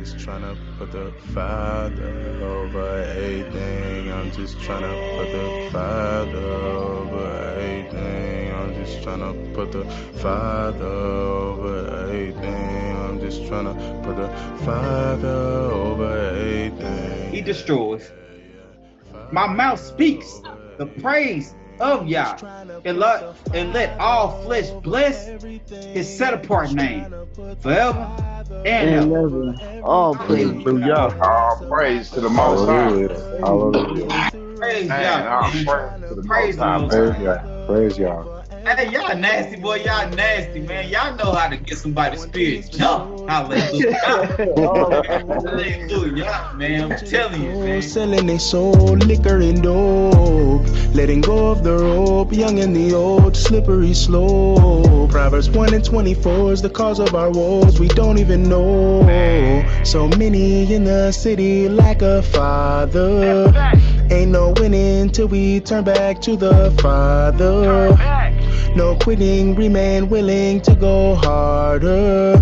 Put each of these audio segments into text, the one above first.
just trying to put the Father over everything. I'm just trying to put the Father over everything. I'm just trying to put the Father over everything. I'm just trying to put the Father over everything. He destroys. My mouth speaks the praise of Yah, and let all flesh bless his set apart name forever and And ever. never. All praise to God. Hallelujah. All praise to the Most High. Hallelujah. Hallelujah. Praise Man, Yah, all man. praise to the Most Praise the High, Most Praise man. High. y'all. Praise y'all. Hey, y'all nasty, boy. Y'all nasty, man. Y'all know how to get somebody's spirit jump. Hallelujah. All Hallelujah, man. I'm telling you, man. Selling they soul, liquor and dope. Letting go of the rope, young and the old, slippery slope. Proverbs 1 and 24 is the cause of our woes. We don't even know. So many in the city lack a father. Ain't no winning till we turn back to the Father. No quitting, remain willing to go harder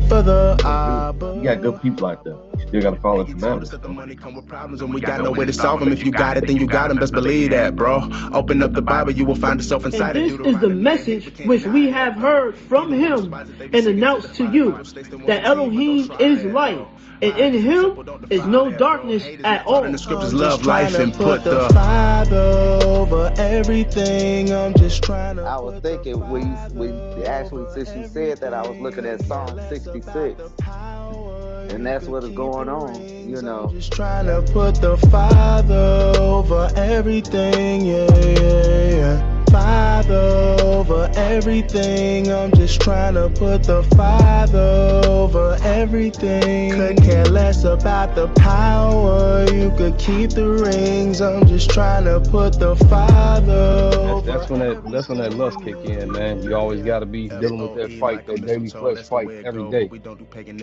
for the Abba. You got good people out there. You still got to follow the commandments. The money come with problems and we got no way to solve them. If you got it, then you got them. Best believe that, bro. Open up the Bible, you will find yourself And inside it. this is the message which we have heard from him and announced to you, that Elohim is light, and in him is no darkness at In the all. scriptures, love life and put the Father over everything. I'm just trying to. I was thinking when actually since you said that, I was looking at Psalm 66, and that's what is going on. Just trying to put the Father over everything, yeah. Father over everything. I'm just trying to put the Father over everything. Could care less about the power. You could keep the rings. I'm just trying to put the Father over. That's when that lust kick in, man. You always got to be dealing with that fight, that daily flesh fight every day.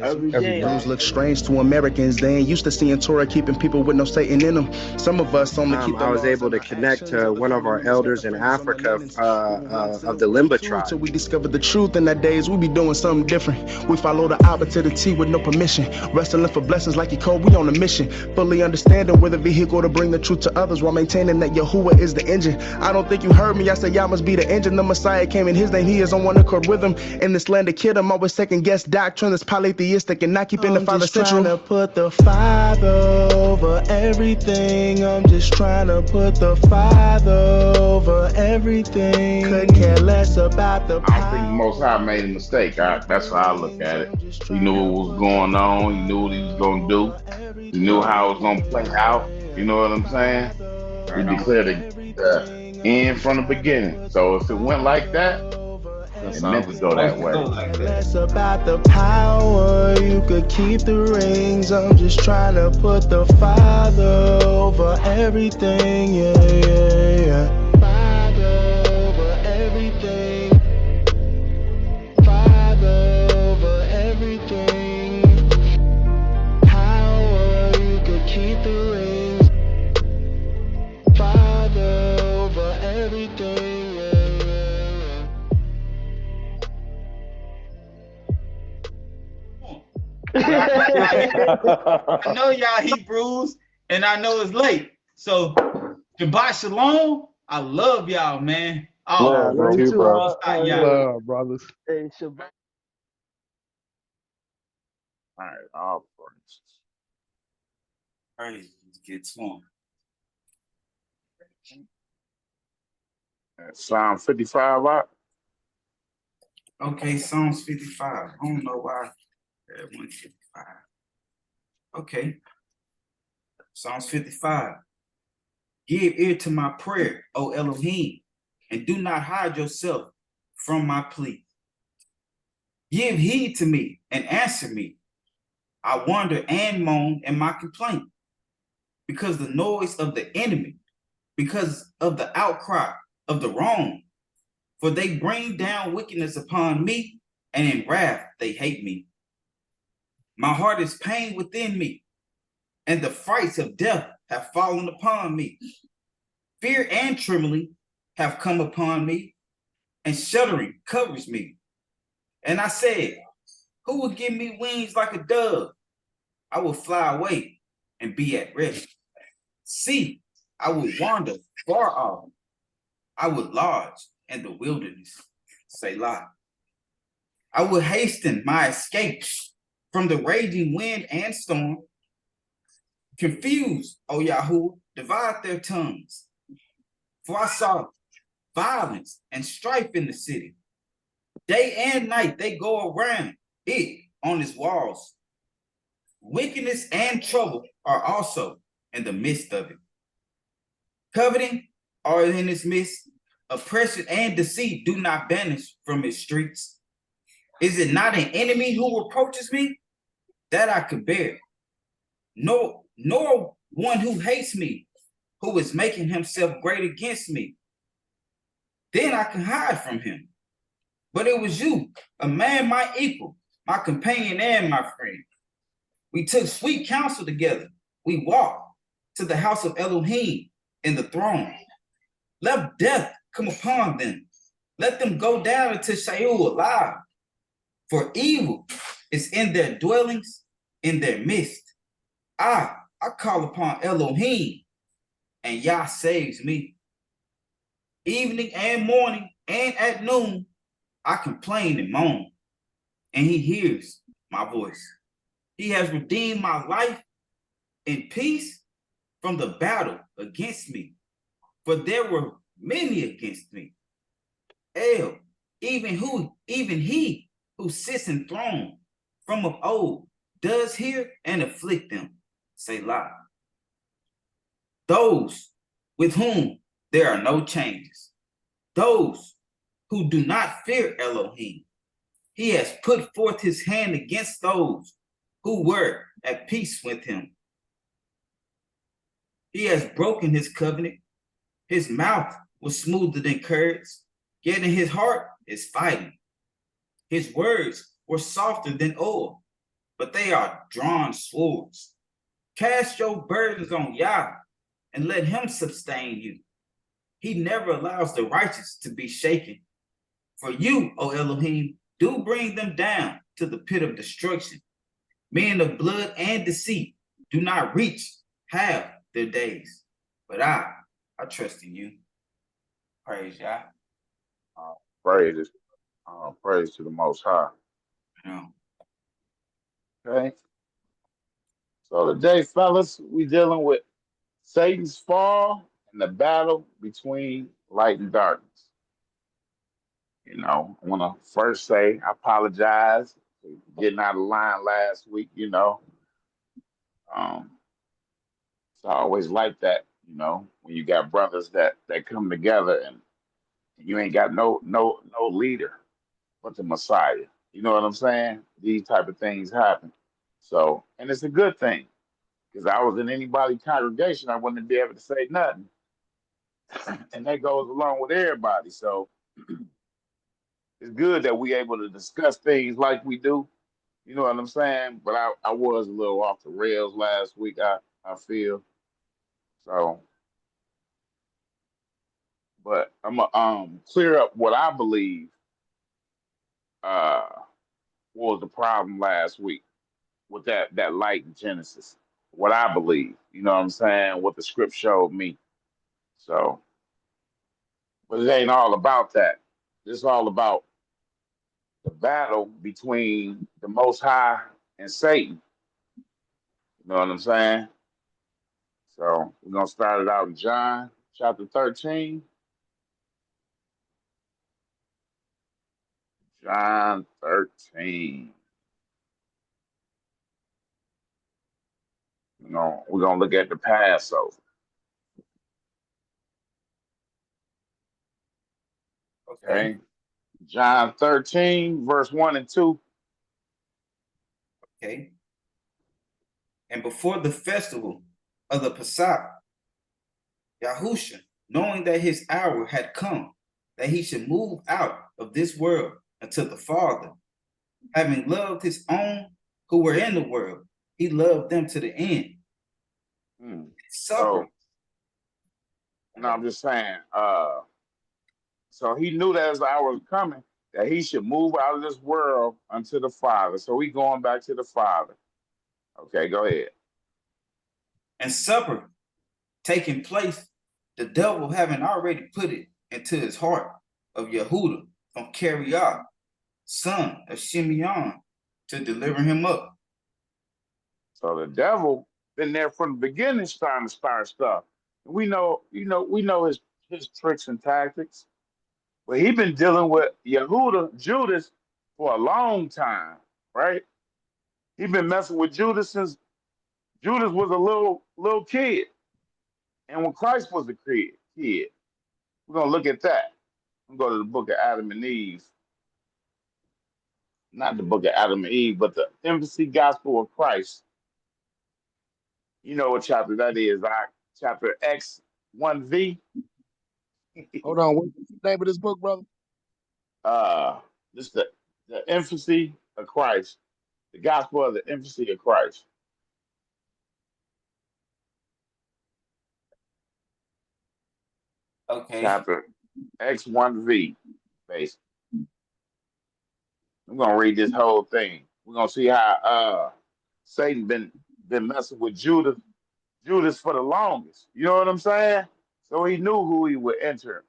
Every Every day. day. Rules look strange to Americans. They ain't used to seeing Torah keeping people with no Satan in them. Some of us only keep the I was laws able and to our connect actions to of the one of our families elders that in brings on the Africa lemons. of the Limba tribe. Till we discover the truth in that days, we be doing something different. We follow the Abba to the T with no permission. Wrestling for blessings like he called, we on a mission. Fully understanding we're the vehicle to bring the truth to others while maintaining that Yahuwah is the engine. I don't think you heard me, I said y'all must be the engine. The Messiah came in his name, he is on one accord with him. In this land of kid, I'm always second guess doctrine that's polytheistic and not keeping the Father central. I'm just trying to put the Father over everything. I'm just trying to put the Father over everything. Could care less about the I don't think the Most High made a mistake. That's how I look at it. He knew what was going on. He knew what he was going to do. He knew how it was going to play out. You know what I'm saying? He Right on. declared the end from the beginning. So if it went like that, That's it how meant to it's go Supposed that to way. go like that. less about the power. You could keep the rings. I'm just trying to put the Father over everything. Yeah. Father over everything. Father over everything. Power, you could keep the rings. Father over everything. Yeah. I know y'all Hebrews, and I know it's late. So, Shabbat Shalom. I love y'all, man. Oh, Love, bro. Love you You, too. bro. yeah. love, brothers. Hey, Shabbat. All right, all Praise get to him. praise. Psalm 55 out. Okay, Psalms 55. I don't know why. 155. Okay, Psalms 55. Give ear to my prayer, O Elohim, and do not hide yourself from my plea. Give heed to me and answer me. I wonder and moan in my complaint because the noise of the enemy, because of the outcry of the wrong. For they bring down wickedness upon me, and in wrath they hate me. My heart is pained within me, and the frights of death have fallen upon me. Fear and trembling have come upon me, and shuddering covers me. And I said, who will give me wings like a dove? I would fly away and be at rest. See, I would wander far off. I would lodge in the wilderness. Selah. I would hasten my escape from the raging wind and storm. Confused, O Yahoo, divide their tongues. For I saw violence and strife in the city. Day and night they go around it on its walls. Wickedness and trouble are also in the midst of it. Coveting are in its midst. Oppression and deceit do not banish from its streets. Is it not an enemy who reproaches me? That I could bear. No, nor one who hates me, who is making himself great against me. Then I can hide from him. But it was you, a man my equal, my companion and my friend. We took sweet counsel together. We walked to the house of Elohim in the throne. Let death come upon them. Let them go down into Sheol alive. For evil is in their dwellings, in their midst. I call upon Elohim, and Yah saves me. Evening and morning and at noon, I complain and moan, and he hears my voice. He has redeemed my life in peace from the battle against me, for there were many against me. El, even he who sits enthroned from of old, does hear and afflict them. Selah. Those with whom there are no changes, those who do not fear Elohim. He has put forth his hand against those who were at peace with him. He has broken his covenant. His mouth was smoother than curds, yet in his heart is fighting. His words were softer than oil, but they are drawn swords. Cast your burdens on Yah and let him sustain you. He never allows the righteous to be shaken. For you, O Elohim, do bring them down to the pit of destruction. Men of blood and deceit do not reach half their days. But I trust in you. Praise Yah. Praise, praise to the Most High. You know. Okay. So today, fellas, we dealing with Satan's fall and the battle between light and darkness. You know, I want to first say I apologize for getting out of line last week. You know, um, it's always like that. You know, when you got brothers that come together and you ain't got no leader but the Messiah. You know what I'm saying? These type of things happen. So, and it's a good thing because I was in anybody's congregation, I wouldn't be able to say nothing, and that goes along with everybody. So it's good that we able to discuss things like we do. You know what I'm saying? But I was a little off the rails last week. I feel so, but I'm gonna clear up what I believe uh was the problem last week with that light in Genesis. What I believe, you know what I'm saying? What the script showed me. So, but it ain't all about that. It's all about the battle between the Most High and Satan. You know what I'm saying? So we're gonna start it out in John chapter 13. John 13. You know, we're gonna look at the Passover. Okay. John 13, verse 1 and 2. Okay. And before the festival of the Pesach, Yahusha, knowing that his hour had come, that he should move out of this world unto the Father, having loved his own who were in the world, he loved them to the end. So, no, I'm just saying, so he knew that his hour was coming, that he should move out of this world unto the Father. So he going back to the Father. Okay, go ahead. And supper taking place, the devil having already put it into his heart of Yehuda from Kariah, son of Shimeon, to deliver him up. So the devil been there from the beginning trying to start stuff. We know, we know his tricks and tactics. But he been dealing with Yehuda, Judas, for a long time, right? He been messing with Judas since Judas was a little kid, and when Christ was a kid. We're gonna look at that. I'm gonna go to the book of Adam and Eve, not the book of Adam and Eve, but the infancy gospel of Christ. You know what chapter that is? Chapter X1V. Hold on. What's the name of this book, brother? This the infancy of Christ, the gospel of the infancy of Christ. Okay. Chapter X1V, basically. I'm gonna read this whole thing. We're gonna see how Satan been messing with Judas for the longest. You know what I'm saying? So he knew who he would enter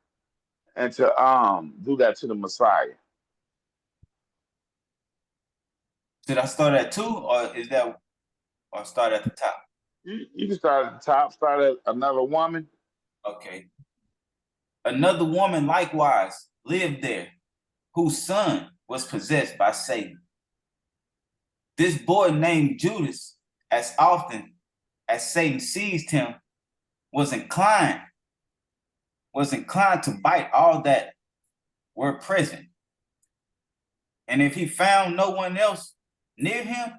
and to do that to the Messiah. Should I start at 2 or start at the top? You can start at the top, start at another woman. Okay. Another woman likewise lived there, whose son was possessed by Satan. This boy named Judas, as often as Satan seized him, was inclined to bite all that were present. And if he found no one else near him,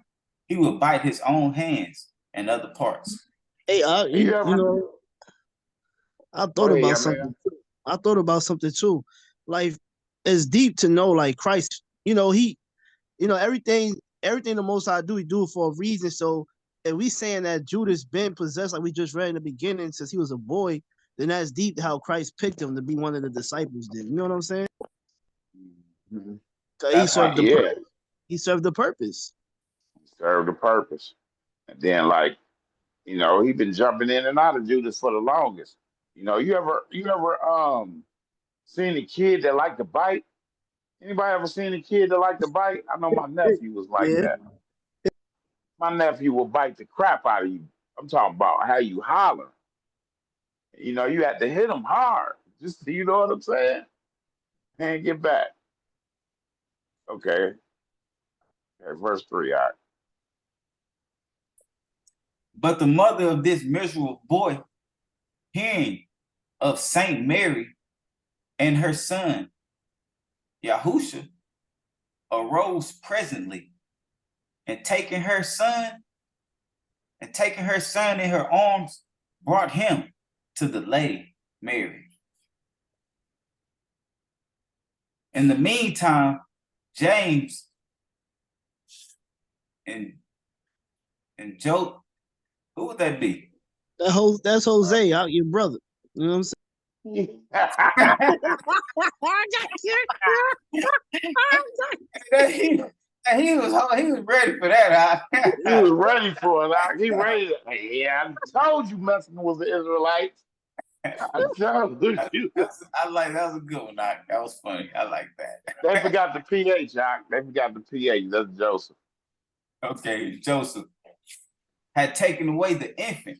he would bite his own hands and other parts. Hey, I thought about something. I thought about something too. Like, it's deep to know, like, Christ, everything the Most High do, he do it for a reason. So if we saying that Judas been possessed, like we just read in the beginning, since he was a boy, then that's deep how Christ picked him to be one of the disciples. Then, you know what I'm saying? Mm-hmm. He served the purpose. He served the purpose. He served the purpose. And then, like, he been jumping in and out of Judas for the longest. You ever seen a kid that liked to bite? Anybody ever seen a kid that liked to bite? I know my nephew was like that. My nephew will bite the crap out of you. I'm talking about how you holler. You had to hit him hard. Just, you know what I'm saying? And get back. Okay, verse 3. All right. But the mother of this miserable boy, hearing of Saint Mary and her son, Yahusha, arose presently, and taking her son in her arms, brought him to the Lady Mary. In the meantime, James and Joe, who would that be? That's Jose, your brother. You know what I'm saying? He was ready for that. He was ready for it. He ready. Yeah, I told you messing with the Israelites. I told you. I like that. Was a good one, Doc. That was funny. I like that. They forgot the PH, Doc. They forgot the PH. That's Joseph. Okay, Joseph had taken away the infant,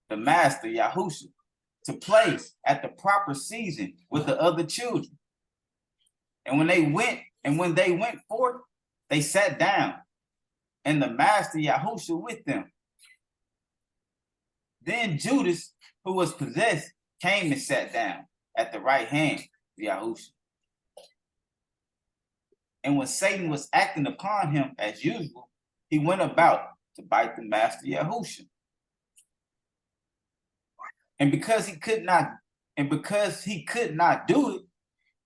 the master Yahusha, to play at the proper season with the other children. And when they went forth, they sat down, and the master Yahusha with them. Then Judas, who was possessed, came and sat down at the right hand of Yahusha. And when Satan was acting upon him as usual, he went about to bite the master Yahusha. And because he could not do it,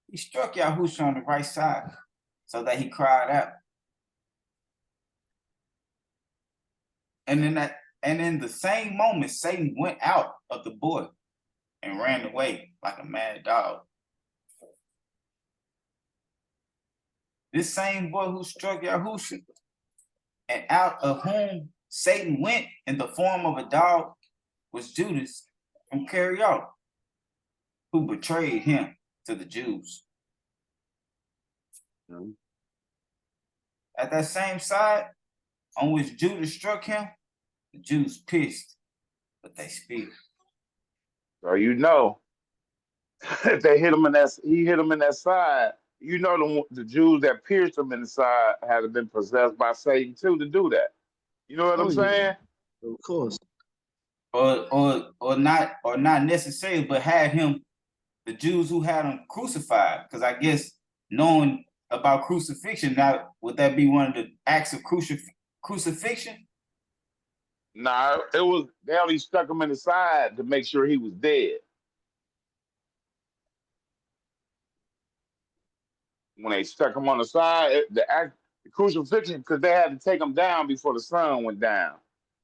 he struck Yahusha on the right side, so that he cried out. And in the same moment, Satan went out of the boy and ran away like a mad dog. This same boy who struck Yahusha, and out of whom Satan went in the form of a dog was Judas from Iscariot, who betrayed him to the Jews. At that same side on which Judas struck him, the Jews pierced, but they speared. So you know, if they hit him in that, he hit him in that side. You know, the Jews that pierced him in the side had been possessed by Satan too to do that. You know what I'm saying? Of course. Or not necessarily, but had him, the Jews who had him crucified, because I guess knowing about crucifixion, now would that be one of the acts of crucifixion? Nah, it was they only stuck him in the side to make sure he was dead. When they stuck him on the side, the crucifixion, because they had to take him down before the sun went down.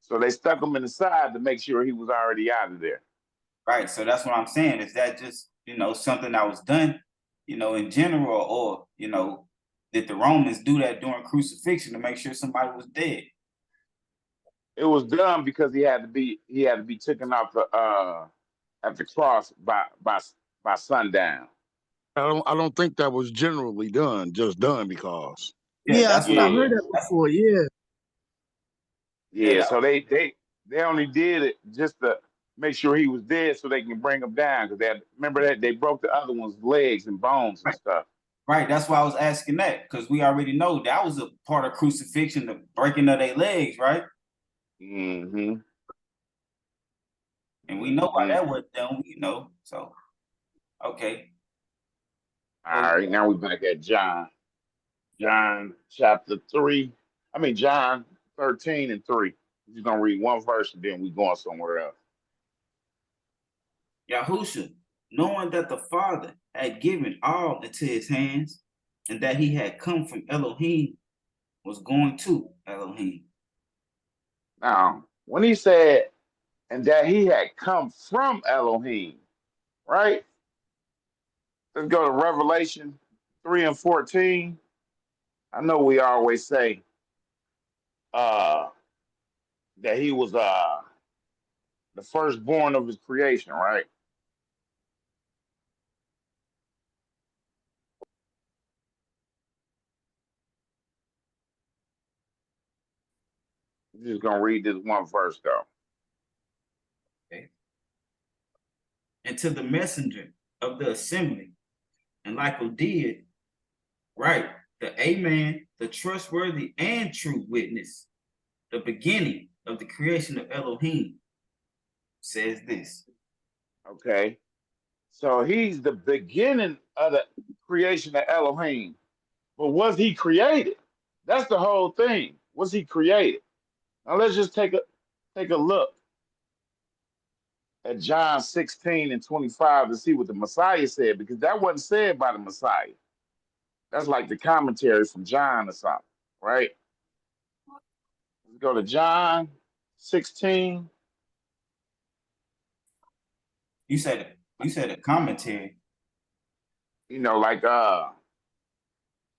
So they stuck him in the side to make sure he was already out of there. Right. So that's what I'm saying. Is that just, something that was done, in general, or, did the Romans do that during crucifixion to make sure somebody was dead? It was done because he had to be taken off at the cross by sundown. I don't think that was generally done, just done because. Yeah, I heard that before. Yeah. Yeah, so they only did it just to make sure he was dead so they can bring him down, because remember that they broke the other one's legs and bones and stuff. Right, that's why I was asking that, because we already know that was a part of crucifixion, the breaking of their legs, right? Mm-hmm. And we know why that was done, so okay. All right, now we're back at John chapter 3. John 13 and 3. We're just gonna read one verse and then we going somewhere else. Yahusha, knowing that the Father had given all into his hands, and that he had come from Elohim, was going to Elohim. Now, when he said, and that he had come from Elohim, right? Let's go to Revelation 3 and 14. I know we always say that he was the firstborn of his creation, right? I'm just gonna read this one verse though. Okay. And to the messenger of the assembly, and like who did, right, the Amen, the trustworthy and true witness, the beginning of the creation of Elohim, says this. Okay. So he's the beginning of the creation of Elohim. But was he created? That's the whole thing. Was he created? Now let's just take a look at John 16 and 25 to see what the Messiah said, because that wasn't said by the Messiah. That's like the commentary from John or something, right? Let's go to John 16. You said a commentary. Like that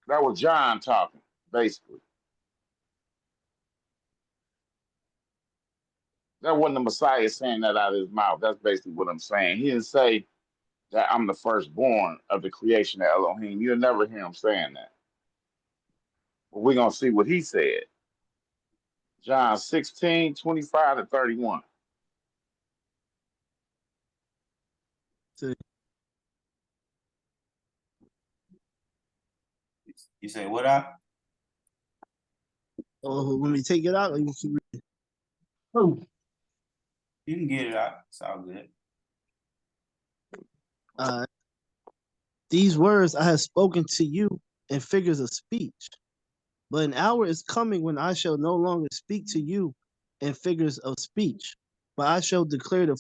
was John talking, basically. That wasn't the Messiah saying that out of his mouth. That's basically what I'm saying. He didn't say that I'm the firstborn of the creation of Elohim. You'll never hear him saying that. But we're going to see what he said. John 16, 25 to 31. You say what up? Oh, let me take it out. Or you can read it? Oh. You can get it out. It's all good. These words I have spoken to you in figures of speech, but an hour is coming when I shall no longer speak to you in figures of speech, but I shall declare the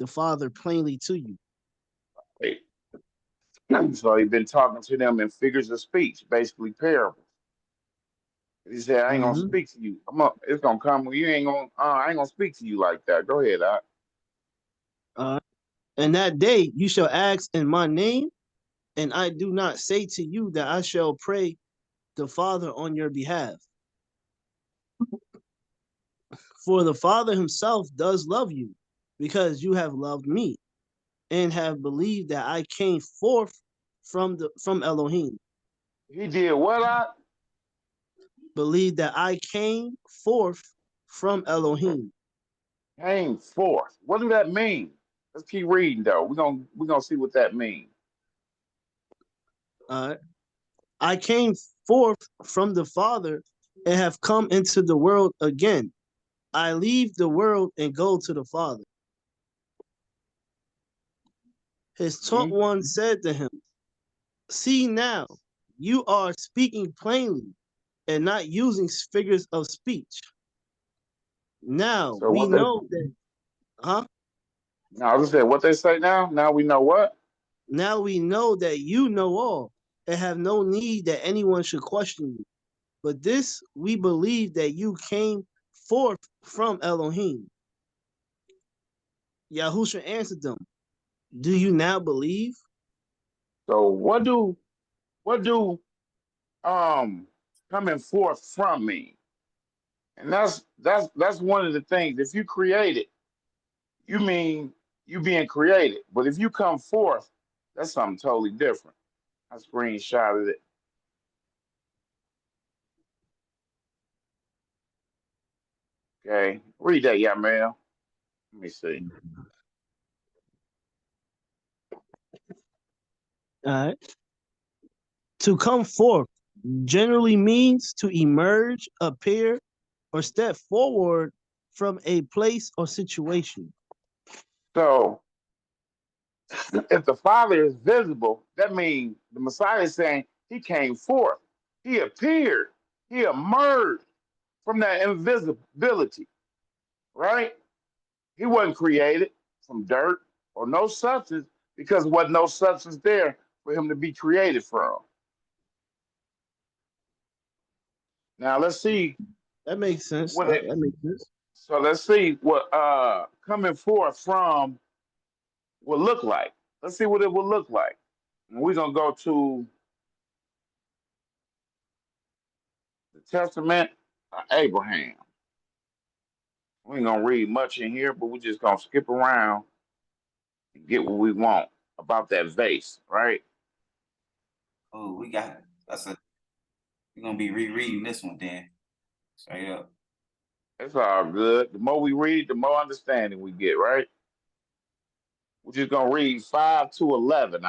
Father plainly to you. Wait. So he's been talking to them in figures of speech, basically parables. He said, I ain't gonna speak to you. It's gonna come when you ain't gonna I ain't gonna speak to you like that. Go ahead, And that day you shall ask in my name, and I do not say to you that I shall pray the Father on your behalf. For the Father himself does love you, because you have loved me, and have believed that I came forth from Elohim. He did what? Believe that I came forth from Elohim. Came forth. What do that mean? Let's keep reading though. We're gonna see what that means. I came forth from the Father and have come into the world again. I leave the world and go to the Father. His taught one said to him, see now, you are speaking plainly and not using figures of speech. Now So we what they know that, now I just said what they say now. Now we know what? Now we know that you know all and have no need that anyone should question you. But this we believe that you came forth from Elohim. Yahusha answered them, do you now believe? So what do coming forth from me? And that's one of the things. If you create it, you mean you being created. But if you come forth, that's something totally different. I screenshotted it. Okay. Read that, yeah, man. Let me see. All right. To come forth generally means to emerge, appear, or step forward from a place or situation. So if the Father is visible, that means the Messiah is saying he came forth, he appeared, he emerged from that invisibility, right? He wasn't created from dirt or no substance because there wasn't no substance there for him to be created from. Now let's see That makes sense. what it, That makes sense. so let's see what coming forth from will look like. Let's see what it will look like. And we're gonna go to the Testament of Abraham. We ain't gonna read much in here, but we're just gonna skip around and get what we want about that vase, right? Oh, we got it. We're gonna be rereading this one then. Straight up. It's all good. The more we read, the more understanding we get, right? We're just gonna read 5 to 11.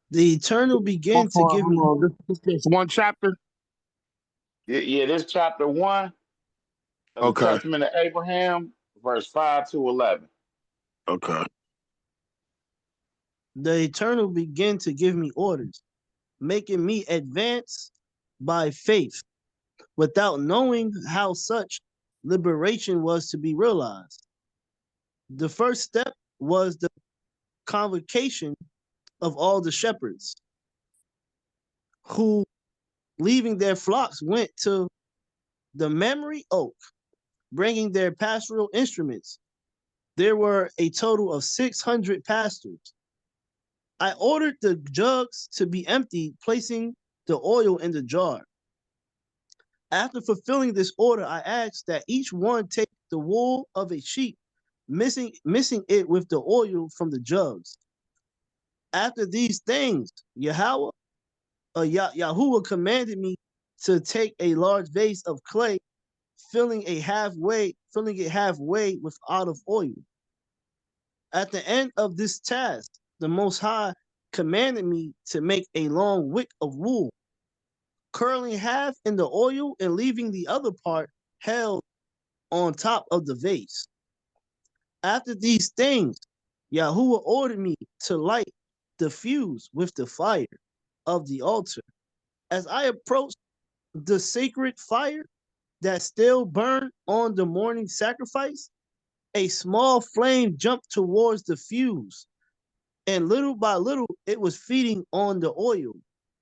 The Eternal began to give me. Hold on. This one chapter. Yeah, this chapter 1 of the Okay. Testament of Abraham, verse 5 to 11. Okay. The Eternal began to give me orders, making me advance by faith, without knowing how such liberation was to be realized. The first step was the convocation of all the shepherds, who, leaving their flocks, went to the Memory Oak, bringing their pastoral instruments. There were a total of 600 pastors. I ordered the jugs to be emptied, placing the oil in the jar. After fulfilling this order, I asked that each one take the wool of a sheep, missing it with the oil from the jugs. After these things, Yahuwah commanded me to take a large vase of clay, filling it halfway with olive oil. At the end of this task, the Most High commanded me to make a long wick of wool, curling half in the oil and leaving the other part held on top of the vase. After these things, Yahuwah ordered me to light the fuse with the fire of the altar. As I approached the sacred fire that still burned on the morning sacrifice, a small flame jumped towards the fuse, and little by little it was feeding on the oil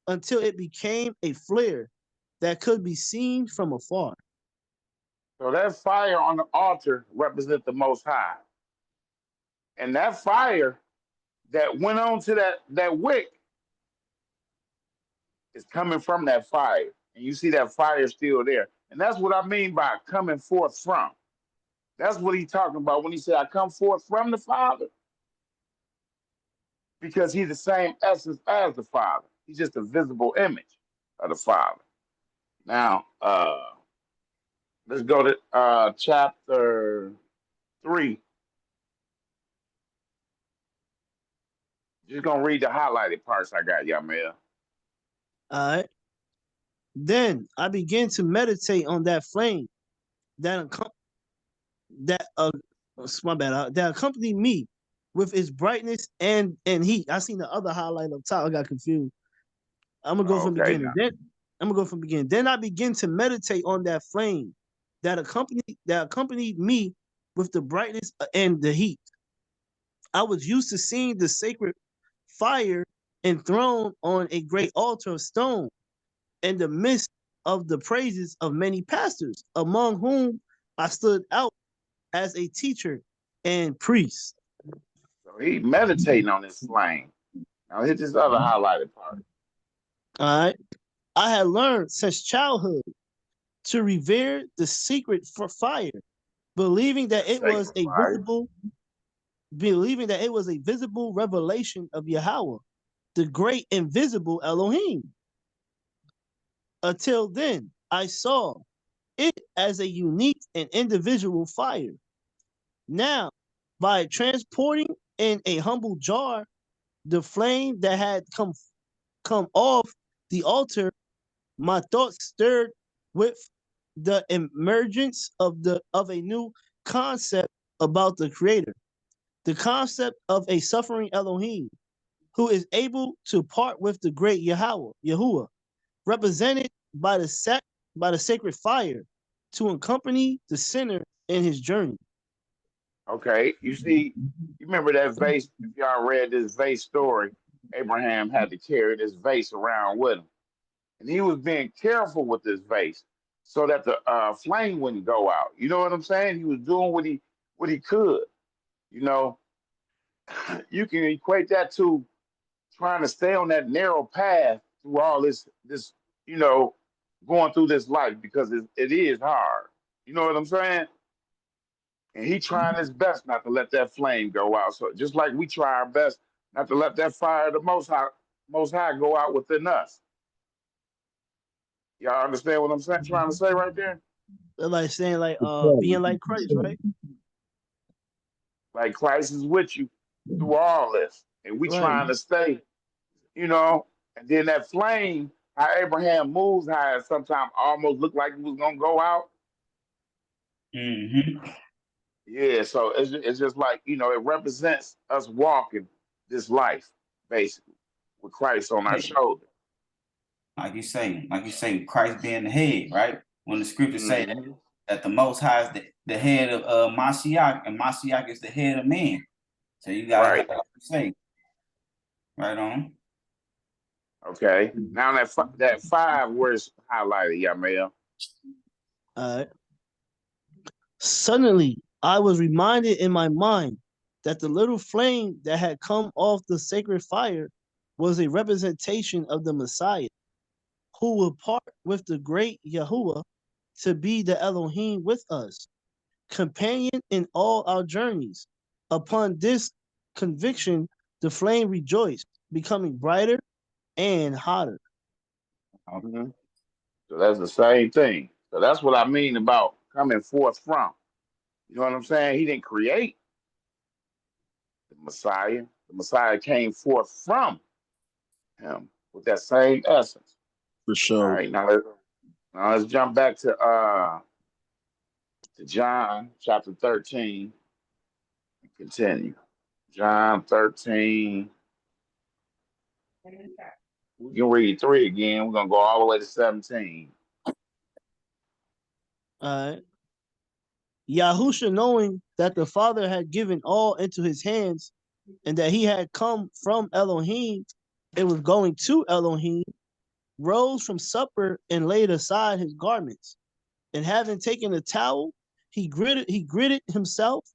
until it became a flare that could be seen from afar. So that fire on the altar represents the Most High. And that fire that went on to that wick is coming from that fire. and you see that fire still there. And that's what I mean by coming forth from. That's what he's talking about when he said, I come forth from the Father, because he's the same essence as the Father. He's just a visible image of the Father. Now, let's go to chapter 3. Just gonna read the highlighted parts I got, Yamel. All right. Then I began to meditate on that flame that that my bad, that accompanied me with its brightness and heat. I seen the other highlight up top. I got confused. I'm gonna go from Okay, beginning. now. Then I'm gonna go from beginning. Then I begin to meditate on that flame that accompanied me with the brightness and the heat. I was used to seeing the sacred fire enthroned on a great altar of stone in the midst of the praises of many pastors, among whom I stood out as a teacher and priest. So he meditating on this flame. Now hit this other highlighted part. All right. I had learned since childhood to revere the secret for fire, believing that That it was sacred a fire. visible revelation of Yahweh, the great invisible Elohim. Until then, I saw it as a unique and individual fire. Now, by transporting in a humble jar the flame that had come off the altar, my thoughts stirred with the emergence of a new concept about the Creator, the concept of a suffering Elohim who is able to part with the great Yahuwah, represented by the sacred fire, to accompany the sinner in his journey. Okay, you see, you remember that vase? If y'all read this vase story, Abraham had to carry this vase around with him, and he was being careful with this vase so that the flame wouldn't go out. You know what I'm saying? He was doing what he could. You know, you can equate that to trying to stay on that narrow path through all this you know going through this life, because it is hard. You know what I'm saying? And he trying his best not to let that flame go out. So just like we try our best not to let that fire of the most high go out within us. Y'all understand what I'm trying to say right there? Like saying like being like Christ, right? Like Christ is with you through all this, and we Right. trying to stay, you know. And then that flame, how Abraham moves, how it sometimes almost looked like it was gonna go out. Mm-hmm. Yeah, so it's just like, it represents us walking this life basically with Christ on our shoulder. Like you say, Christ being the head, right? When the scriptures say Hmm. that the Most High is the head of Mashiach, and Mashiach is the head of man. So you gotta have Right. to say, right on. Okay. Now that 5 words highlighted, Yamel. Suddenly, I was reminded in my mind that the little flame that had come off the sacred fire was a representation of the Messiah, who will part with the great Yahuwah to be the Elohim with us, companion in all our journeys. Upon this conviction, the flame rejoiced, becoming brighter and hotter. Hmm. So that's the same thing. So that's what I mean about coming forth from. You know what I'm saying? He didn't create the Messiah. The Messiah came forth from him with that same essence. For All sure. right, now let's jump back to John chapter 13 and continue. John 13. We can read 3 again. We're gonna go all the way to 17. Yahusha, knowing that the Father had given all into his hands and that he had come from Elohim and was going to Elohim, rose from supper and laid aside his garments. And having taken a towel, he gritted himself.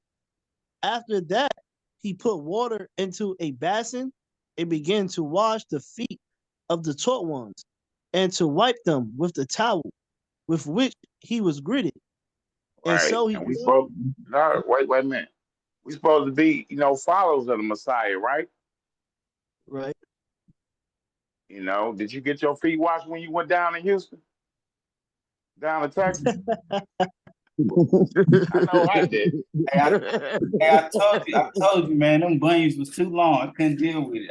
After that, he put water into a basin and began to wash the feet of the taught ones and to wipe them with the towel with which he was gritted. And Right. so he And we came, spoke. No, wait a minute. We supposed to be, followers of the Messiah, right? right. Did you get your feet washed when you went down to Houston, down to Texas? I know I did. Hey, I told you, man, them bunnies was too long. I couldn't deal with it.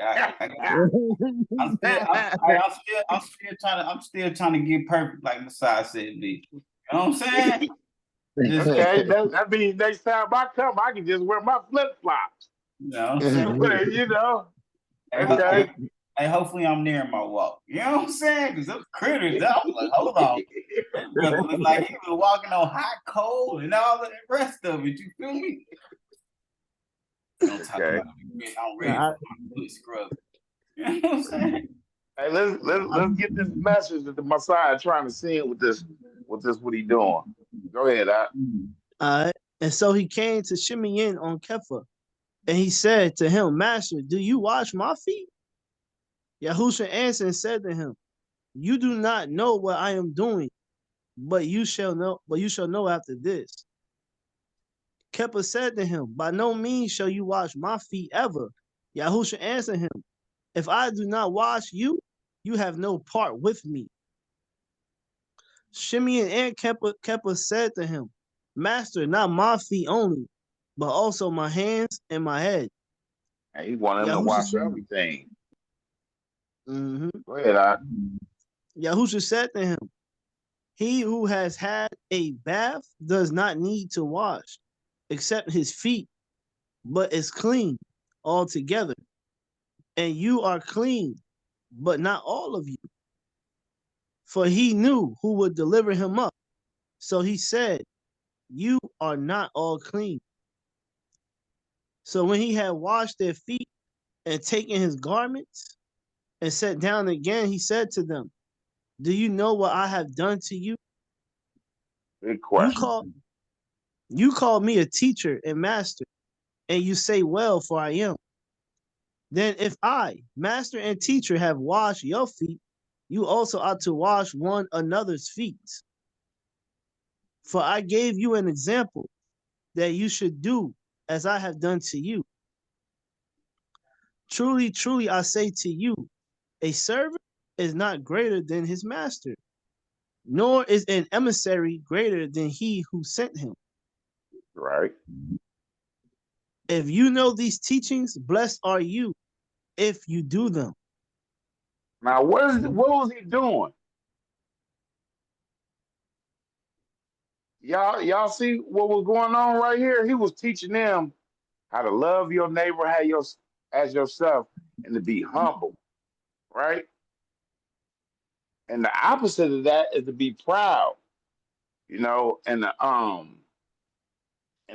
I'm still trying to get perfect, like Messiah said me. You know what I'm saying? Just, Okay, that means next time I come, I can just wear my flip flops. you know what I'm saying? you know. Hey, Okay. hopefully I'm near my walk. You know what I'm saying? Because those critters, I was like, hold on. That brother looked like he was walking on hot coal and all of the rest of it. You feel me? Don't talk Okay. about it. I'm ready for my foot scrub. You know what I'm saying? Hey, let's get this message that the Messiah trying to send with this what he doing. Go ahead, All right. And so he came to Shimeon on Kepha, and he said to him, Master, do you wash my feet? Yahusha answered and said to him, you do not know what I am doing, but you shall know after this. Kepha said to him, by no means shall you wash my feet ever. Yahusha answered him, if I do not wash you, you have no part with me. Shimeon and Kepha said to him, Master, not my feet only, but also my hands and my head. And he wanted him to Yahusha watch said, everything. mm-hmm. Go ahead, Yahusha said to him, he who has had a bath does not need to wash, except his feet, but is clean altogether. And you are clean, but not all of you. For he knew who would deliver him up. So he said, you are not all clean. So when he had washed their feet and taken his garments and sat down again, he said to them, do you know what I have done to you? Big You question. call you call me a teacher and master, and you say, well, for I am. Then if I, master and teacher, have washed your feet, you also ought to wash one another's feet. For I gave you an example that you should do as I have done to you. Truly, truly, I say to you, a servant is not greater than his master, nor is an emissary greater than he who sent him. Right. If you know these teachings, blessed are you if you do them. Now, what was he doing? Y'all see what was going on right here? He was teaching them how to love your neighbor as yourself and to be humble, right? And the opposite of that is to be proud, and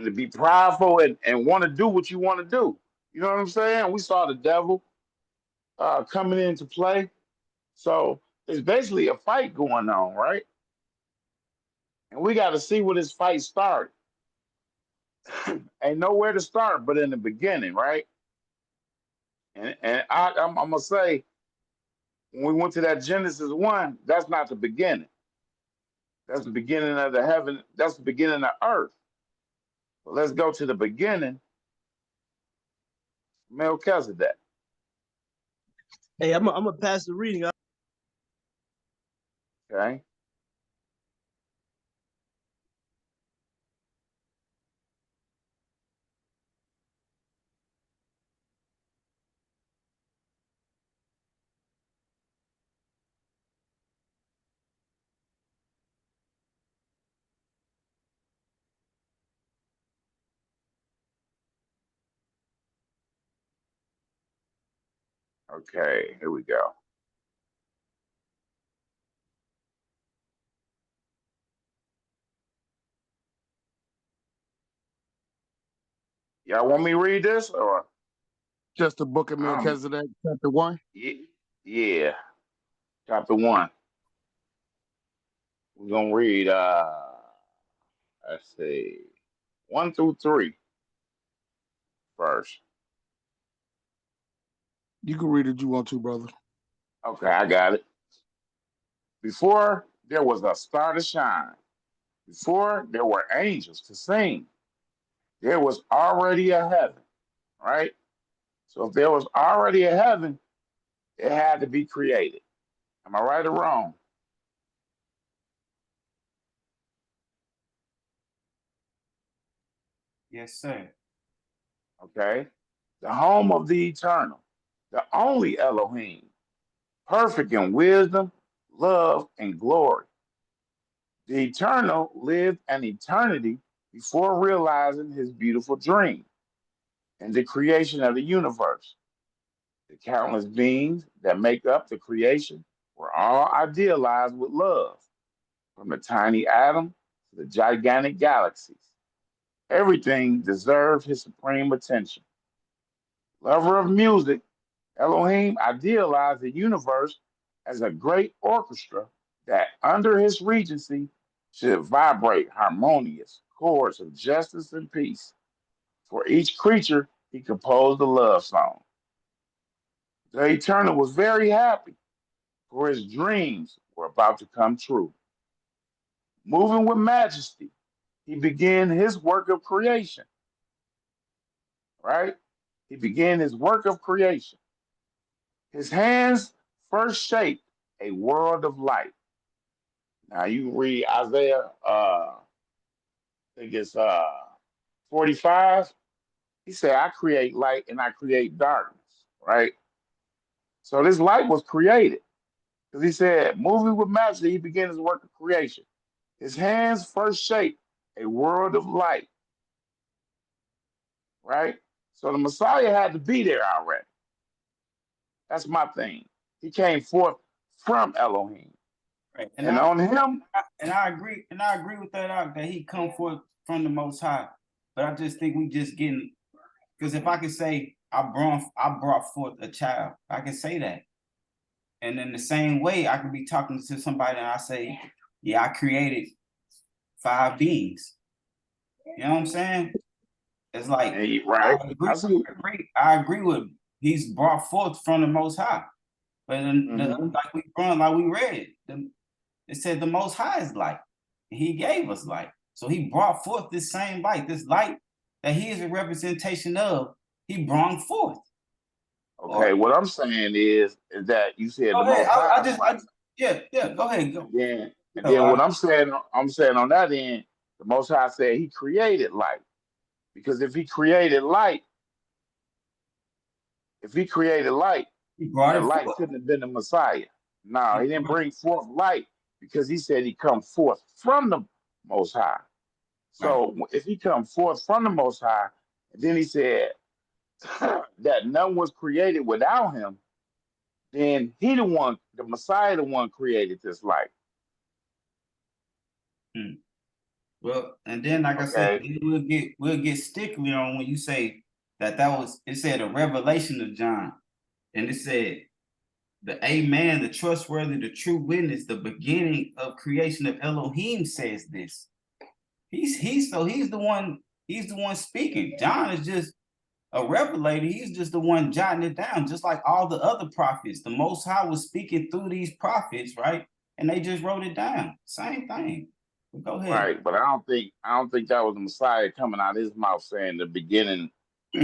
to be prideful and want to do what you want to do. You know what I'm saying? We saw the devil coming into play. So it's basically a fight going on, right? And we got to see where this fight started. Ain't nowhere to start but in the beginning, right? And I'm gonna say when we went to that Genesis 1, that's not the beginning. That's the beginning of the heaven. That's the beginning of earth. But let's go to the beginning, Melchizedek. Hey, I'm gonna pass the reading. Okay. Okay, here we go. Y'all want me to read this or Just the book of Melchizedek, chapter 1. yeah, chapter 1. We're gonna read let's see, 1 through 3 first. You can read it you want to, brother. Okay, I got it. Before there was a star to shine, before there were angels to sing, there was already a heaven, right? So if there was already a heaven, it had to be created. Am I right or wrong? Yes, sir. Okay. The home of the eternal, the only Elohim, perfect in wisdom, love, and glory. The eternal lived an eternity before realizing his beautiful dream and the creation of the universe. The countless beings that make up the creation were all idealized with love, from the tiny atom to the gigantic galaxies. Everything deserved his supreme attention. Lover of music, Elohim idealized the universe as a great orchestra that, under his regency, should vibrate harmonious chords of justice and peace. For each creature, he composed a love song. The Eternal was very happy, for his dreams were about to come true. Moving with majesty, he began his work of creation, right? He began his work of creation. His hands first shaped a world of light. Now you read Isaiah, I think it's 45. He said, I create light and I create darkness, right? So this light was created. Because he said, moving with majesty, he began his work of creation. His hands first shaped a world of light, right? So the Messiah had to be there already. That's my thing. He came forth from Elohim. Right. And on him, I agree with that that he come forth from the Most High. But I just think we just getting, because if I could say I brought forth a child, I can say that. And in the same way, I could be talking to somebody and I say, yeah, I created 5 beings. You know what I'm saying? It's like right? I see. I agree with he's brought forth from the Most High. But like we read, it said the Most High is light. And he gave us light. So he brought forth this same light, this light that he is a representation of, he brought forth. Okay, what I'm saying is that you said Go the ahead. Most High is I light. go ahead. Go. And then what I'm saying on that end, the Most High said He created light, because if He created light, He brought that it light forth. couldn't have been the Messiah. No, He didn't bring forth light because He said He come forth from the Most High. So if He come forth from the Most High, and then He said that none was created without Him, then He the Messiah, the one created this light. Well, and then like I said, we'll get stickly on when you say that was it said a revelation of John, and it said the Amen, the trustworthy, the true witness, the beginning of creation of Elohim says this. He's the one speaking. John is just a revelator. He's just the one jotting it down, just like all the other prophets. The Most High was speaking through these prophets, right? And they just wrote it down. Same thing. But go ahead. Right, but I don't think that was the Messiah coming out of his mouth saying the beginning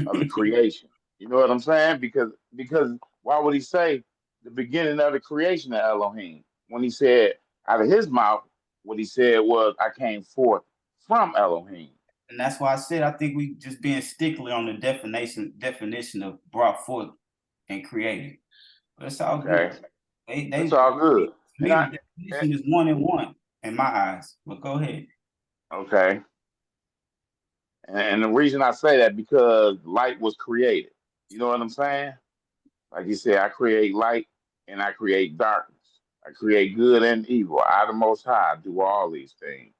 of the creation. You know what I'm saying? Because why would he say the beginning of the creation of Elohim when he said out of his mouth what he said was I came forth from Elohim. And that's why I said I think we just being stickler on the definition of brought forth and created. But it's all Okay, good. that's all good. To me, the definition is 1 and 1 in my eyes. But go ahead. Okay, and the reason I say that because light was created. You know what I'm saying? Like you said, I create light and I create darkness. I create good and evil. I, the Most High, do all these things.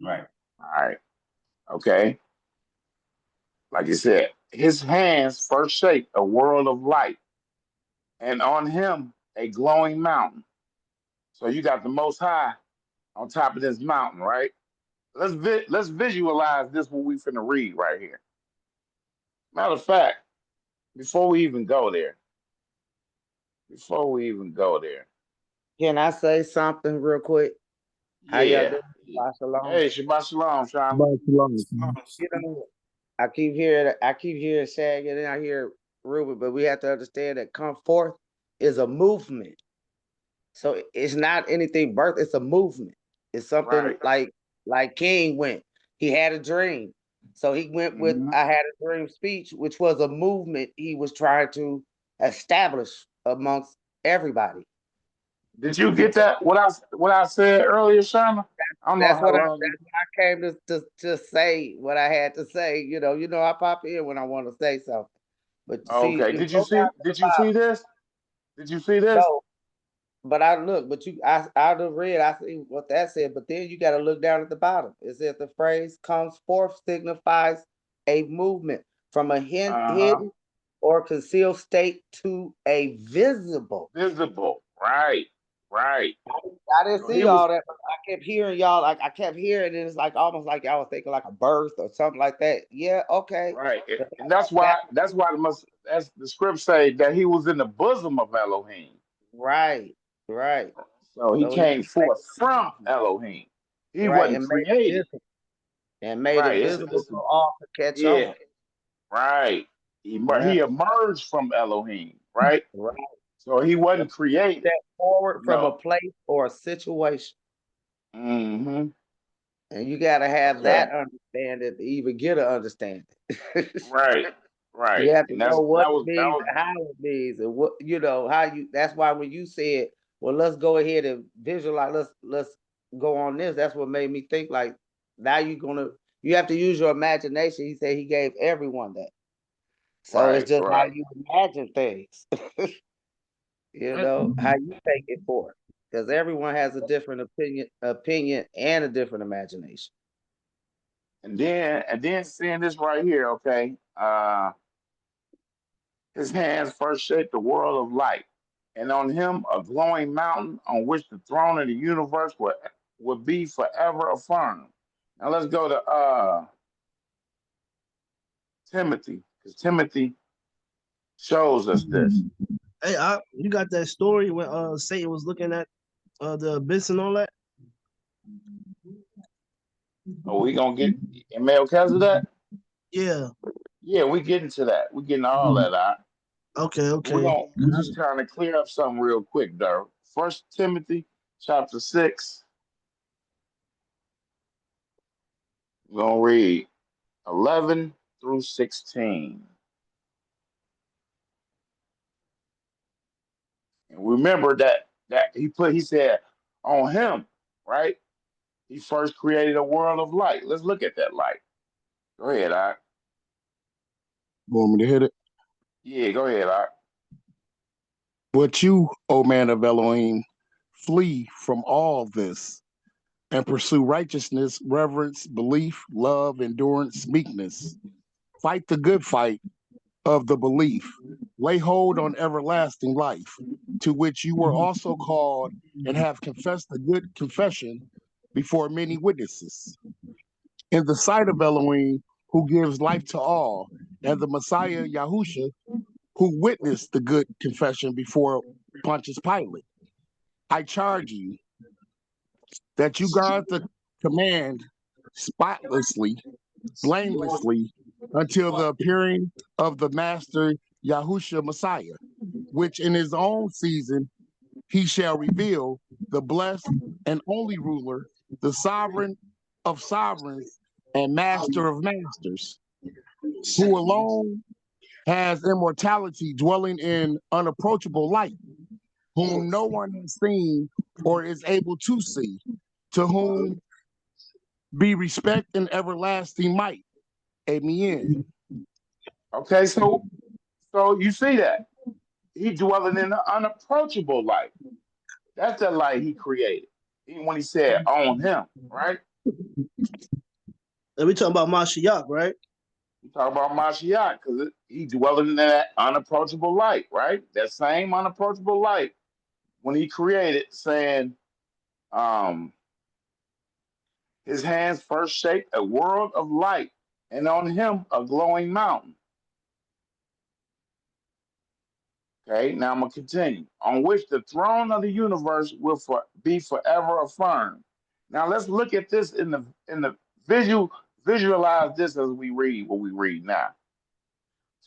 Right. All right. Okay. Like you said, his hands first shaped a world of light, and on him a glowing mountain. So you got the Most High on top of this mountain, right? Let's visualize this what we finna read right here. Matter of fact, before we even go there, Can I say something real quick? How y'all Yeah. doing? Shabbat shalom. Hey, Shabbat Shalom, Shana. Shabbat shalom. You know, I keep hearing Shag, and then I hear Ruben, but we have to understand that come forth is a movement. So it's not anything birth, it's a movement. It's something Right. like King went. He had a dream. So he went with Mhm. I had a dream speech, which was a movement he was trying to establish amongst everybody. Did you get that? What I said earlier, Shana? I don't know That's how what long you. I came to say what I had to say. I pop in when I want to say something. But see, Okay. you go down to the Did you see bottom. this? Did you see this? No, but I look, but I done read, I see what that said, but then you got to look down at the bottom. It says the phrase comes forth signifies a movement from a Uh-huh. hidden or concealed state to a visible. Visible. Right. Right. I didn't So he see was all that, but I kept hearing y'all, like I kept hearing it. It's like almost like y'all was thinking like a birth or something like that. Yeah, okay. right. But And that's that, why the must that's the script say that he was in the bosom of Elohim. right, right. So he So he came forth from Elohim. He right wasn't and made it created. visible and made it Right. visible It's for all to catch yeah. on. Right. Yeah, He emerged from Elohim. Right. right. So he So wasn't created. step forward from a No. place or a situation. Mm-hmm. And you gotta have Okay. that understanding to even get an understanding. Right. Right. You have to And know what it that means was and how it means and what how you that's why when you said, well, let's go ahead and visualize, let's go on this. That's what made me think like now you have to use your imagination. He said he gave everyone that. So it's right. just how Right. you imagine things, how you take it forth. Because everyone has a different opinion and a different imagination. And then seeing this right here, okay. His hands first shaped the world of light, and on him a glowing mountain on which the throne of the universe would be forever affirmed. Now let's go to Timothy, because Timothy shows us this. Hey, you got that story when Satan was looking at the abyss and all that? Are we gonna get in Melchizedek? Yeah. Yeah, we getting to that. We getting all that out. Okay, We're okay. gonna we just trying to clear up something real quick, though. First Timothy chapter 6. We're gonna read 11 through 16. And remember that he said on him, right? He first created a world of light. Let's look at that light. Go ahead, Art. You want me to hit it? Yeah, go ahead, Art. But you, O man of Elohim, flee from all this and pursue righteousness, reverence, belief, love, endurance, meekness. Fight the good fight of the belief. Lay hold on everlasting life, to which you were also called and have confessed the good confession before many witnesses. In the sight of Elohim, who gives life to all, and the Messiah Yahusha, who witnessed the good confession before Pontius Pilate. I charge you that you guard the command spotlessly, blamelessly, until the appearing of the Master Yahusha Messiah, which in his own season he shall reveal, the blessed and only ruler, the sovereign of sovereigns and master of masters, who alone has immortality dwelling in unapproachable light, whom no one has seen or is able to see, to whom be respect and everlasting might. Amen. Okay, so you see that. He dwelling in the unapproachable light. That's the light he created. When he said on him, right? And we talking about Mashiach, right? We talk about Mashiach because he dwelling in that unapproachable light, right? That same unapproachable light when he created, saying, um, his hands first shaped a world of light, and on him a glowing mountain. Okay, now I'm gonna continue. On which the throne of the universe will be forever affirmed. Now let's look at this in the visualize this as we read what we read now.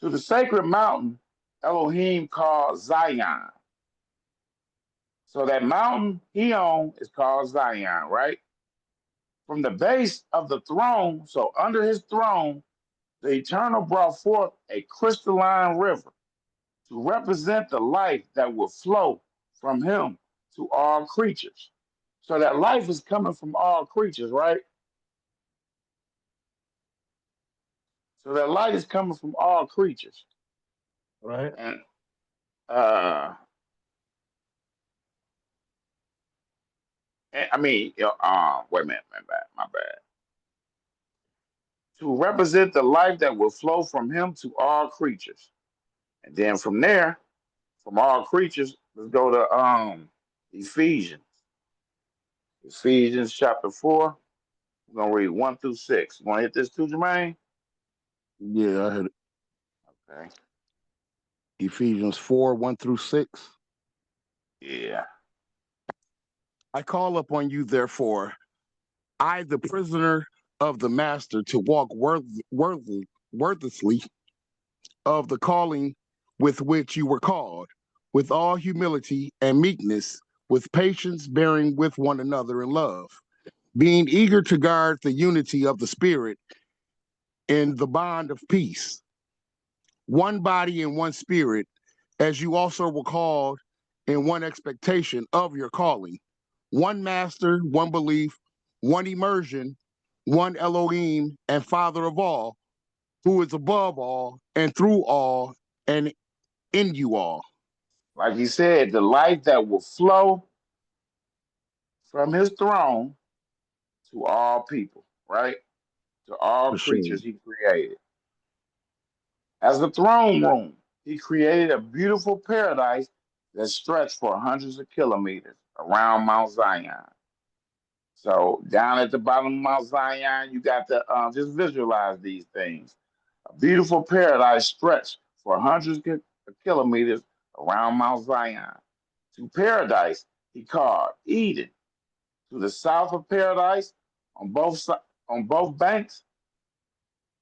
To the sacred mountain, Elohim called Zion. So that mountain he on is called Zion, right? From the base of the throne, so under his throne, the Eternal brought forth a crystalline river to represent the life that will flow from him to all creatures. So that life is coming from all creatures, right? So that light is coming from all creatures. Right. And I mean, wait a minute, my bad. To represent the life that will flow from him to all creatures. And then from there, from all creatures, let's go to Ephesians. Ephesians chapter 4. We're gonna read 1 through 6. You wanna hit this too, Jermaine? Yeah, I had Okay. Ephesians 4, 1 through 6. Yeah. I call upon you, therefore, I, the prisoner of the master, to walk worthlessly of the calling with which you were called, with all humility and meekness, with patience, bearing with one another in love, being eager to guard the unity of the Spirit in the bond of peace. One body and one spirit, as you also were called in one expectation of your calling. One master, one belief, one immersion, one Elohim and Father of all, who is above all and through all and in you all. Like he said, the life that will flow from his throne to all people, right? To all For sure. creatures he created. As the throne room, he created a beautiful paradise that stretched for hundreds of kilometers around Mount Zion. So down at the bottom of Mount Zion, you got to just visualize these things. A beautiful paradise stretched for of kilometers around Mount Zion. To paradise, he called Eden. To the south of paradise, on both banks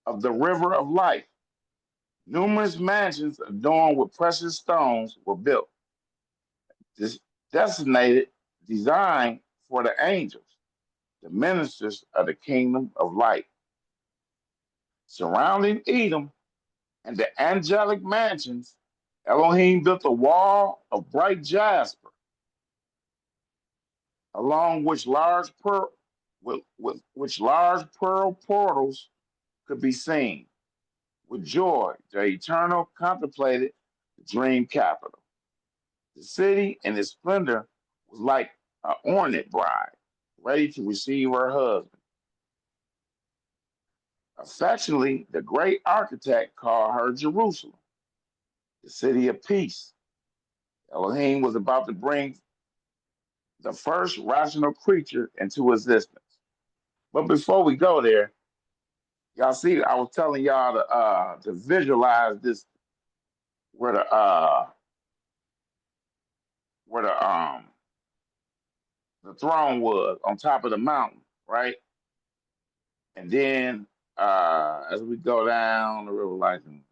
of the river of life, numerous mansions adorned with precious stones were built. This designated designed for the angels, the ministers of the kingdom of light. Surrounding Edom and the angelic mansions, Elohim built a wall of bright jasper, along which with which large pearl portals could be seen. With joy, the Eternal contemplated the dream capital. The city in its splendor was like an ornate bride, ready to receive her husband. Affectionately, the great architect called her Jerusalem, the city of peace. Elohim was about to bring the first rational creature into existence. But before we go there, y'all see, I was telling y'all to visualize this where the throne was on top of the mountain, right? And then as we go down the river license,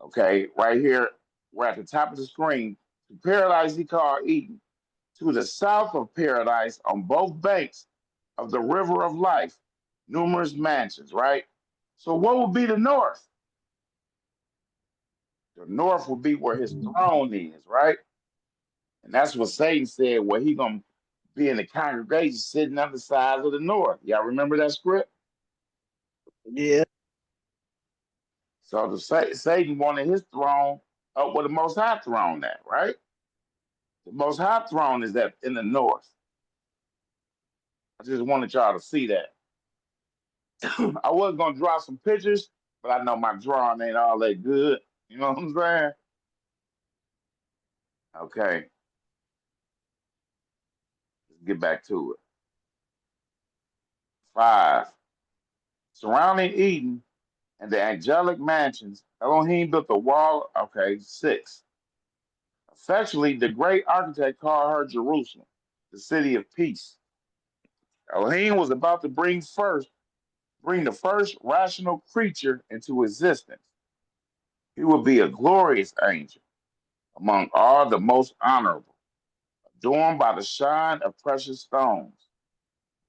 okay, right here, we're at the top of the screen. The paradise he called Eden. To the south of paradise, on both banks of the river of life, numerous mansions, right? So what would be the north? The north would be where his throne is, right? And that's what Satan said, where he gonna be in the congregation sitting on the sides of the north. Y'all remember that script? Yeah. So Satan wanted his throne up where the Most High throne at, right? The Most High throne is that in the north. I just wanted y'all to see that. I was gonna draw some pictures, but I know my drawing ain't all that good. You know what I'm saying? Okay, let's get back to it. 5, Surrounding Eden and the angelic mansions, Elohim built a wall. Okay, 6. Affectionately, the great architect called her Jerusalem, the city of peace. Elohim was about to bring the first rational creature into existence. He would be a glorious angel among all the most honorable, adorned by the shine of precious stones.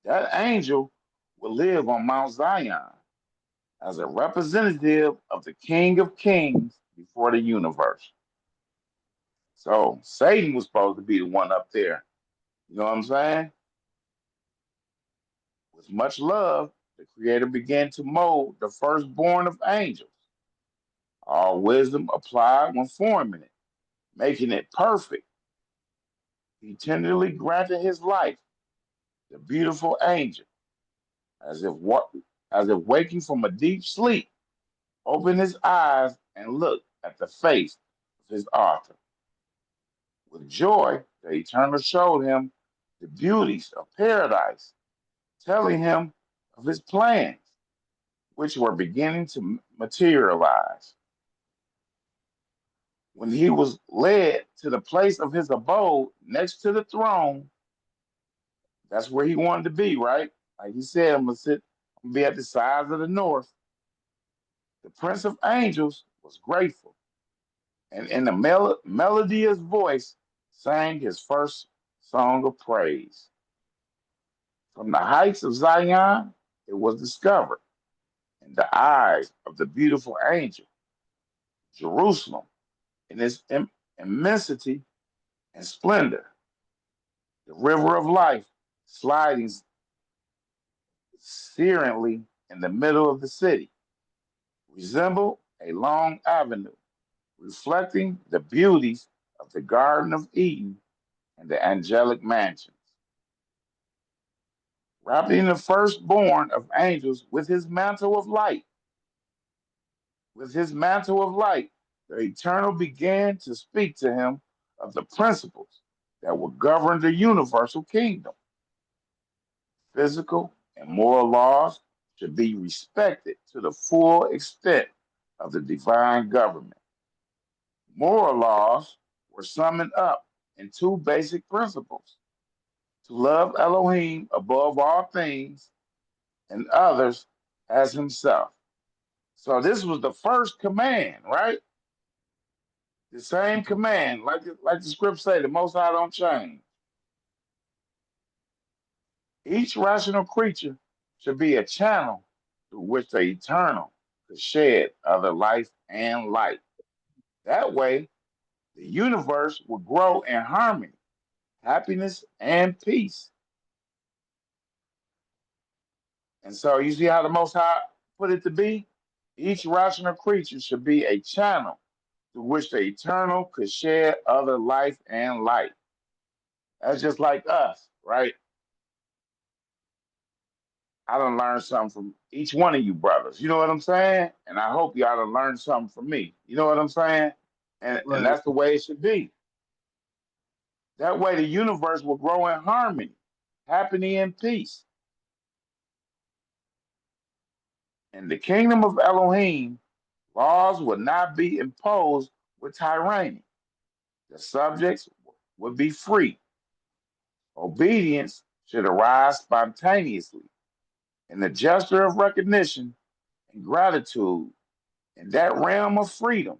That angel will live on Mount Zion as a representative of the King of Kings before the universe. So Satan was supposed to be the one up there. You know what I'm saying? With much love, the Creator began to mold the firstborn of angels. All wisdom applied when forming it, making it perfect. He tenderly granted his life, the beautiful angel, as if as if waking from a deep sleep, opened his eyes and looked at the face of his author. With joy, the Eternal showed him the beauties of paradise, telling him of his plans, which were beginning to materialize. When he was led to the place of his abode next to the throne, that's where he wanted to be, right? Like he said, I'm gonna be at the sides of the north. The Prince of Angels was grateful, and in a melodious voice sang his first song of praise. From the heights of Zion, it was discovered in the eyes of the beautiful angel, Jerusalem, in its immensity and splendor, the river of life sliding serenely in the middle of the city, resembled a long avenue, reflecting the beauties of the Garden of Eden and the angelic mansions. Wrapping the firstborn of angels with his mantle of light, the Eternal began to speak to him of the principles that would govern the universal kingdom. Physical and moral laws should be respected to the full extent of the divine government. Moral laws were summoned up in two basic principles: to love Elohim above all things and others as himself. So this was the first command, right? The same command, like the scripts say, the Most High don't change. Each rational creature should be a channel through which the eternal could shed other life and light. That way, the universe will grow in harmony, happiness, and peace. And so you see how the Most High put it to be? Each rational creature should be a channel through which the eternal could shed other life and light. That's just like us, right? I done learned something from each one of you brothers. You know what I'm saying? And I hope y'all done learned something from me. You know what I'm saying? And Right. that's the way it should be. That way the universe will grow in harmony, happiness, and peace. In the kingdom of Elohim, laws would not be imposed with tyranny. The subjects would be free. Obedience should arise spontaneously in the gesture of recognition and gratitude. In that realm of freedom,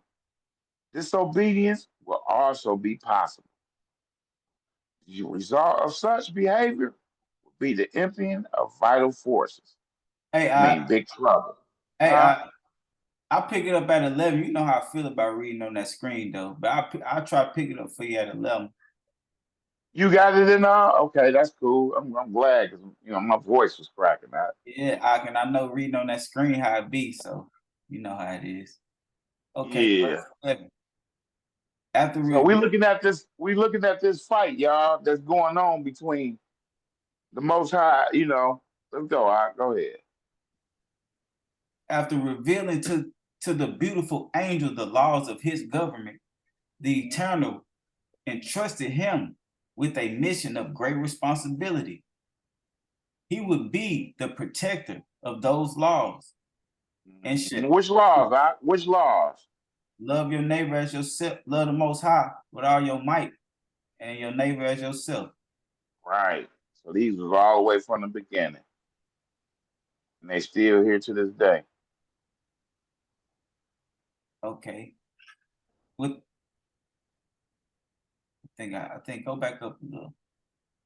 disobedience will also be possible. The result of such behavior will be the emptying of vital forces. Hey, I mean, big trouble. hey, Huh? I pick it up at 11. You know how I feel about reading on that screen, though. But I'll try to pick it up for you at 11. You got it in okay, that's cool. I'm glad because my voice was cracking out. Yeah, I know reading on that screen how it be, so you know how it is. Okay, Yeah. verse 11. After So we looking at this fight, y'all, that's going on between the Most High. Let's go. All right, go ahead. after revealing to the beautiful angel the laws of his government, the Eternal entrusted him with a mission of great responsibility. He would be the protector of those laws and should Which laws? Which laws? love your neighbor as yourself, love the Most High with all your might, and your neighbor as yourself. Right. So these was all the way from the beginning, and they still here to this day. Okay. With I think go back up a little.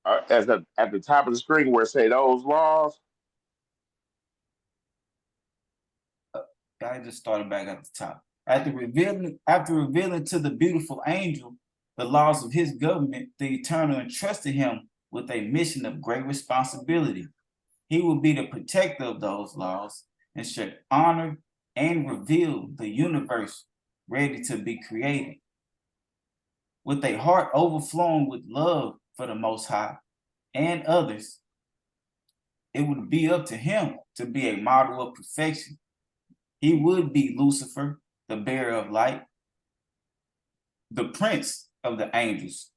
At the top of the screen where it say those laws. I just started back at the top. After revealing to the beautiful angel the laws of his government, the Eternal entrusted him with a mission of great responsibility. He will be the protector of those laws and should honor and reveal the universe ready to be created. With a heart overflowing with love for the Most High and others, it would be up to him to be a model of perfection. He would be Lucifer, the bearer of light, the prince of the angels,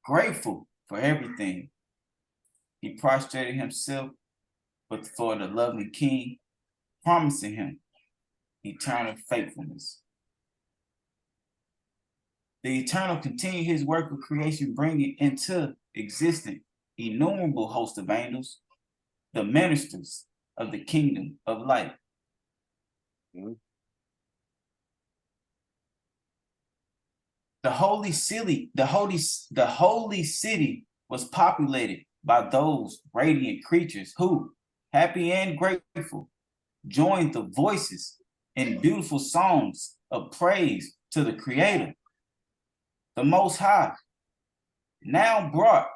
grateful for everything. He prostrated himself before the loving king, promising him eternal faithfulness. The Eternal continued his work of creation, bringing into existence innumerable hosts of angels, the ministers of the kingdom of light. The holy city was populated by those radiant creatures who, happy and grateful, joined the voices in beautiful songs of praise to the Creator, the Most High. Now brought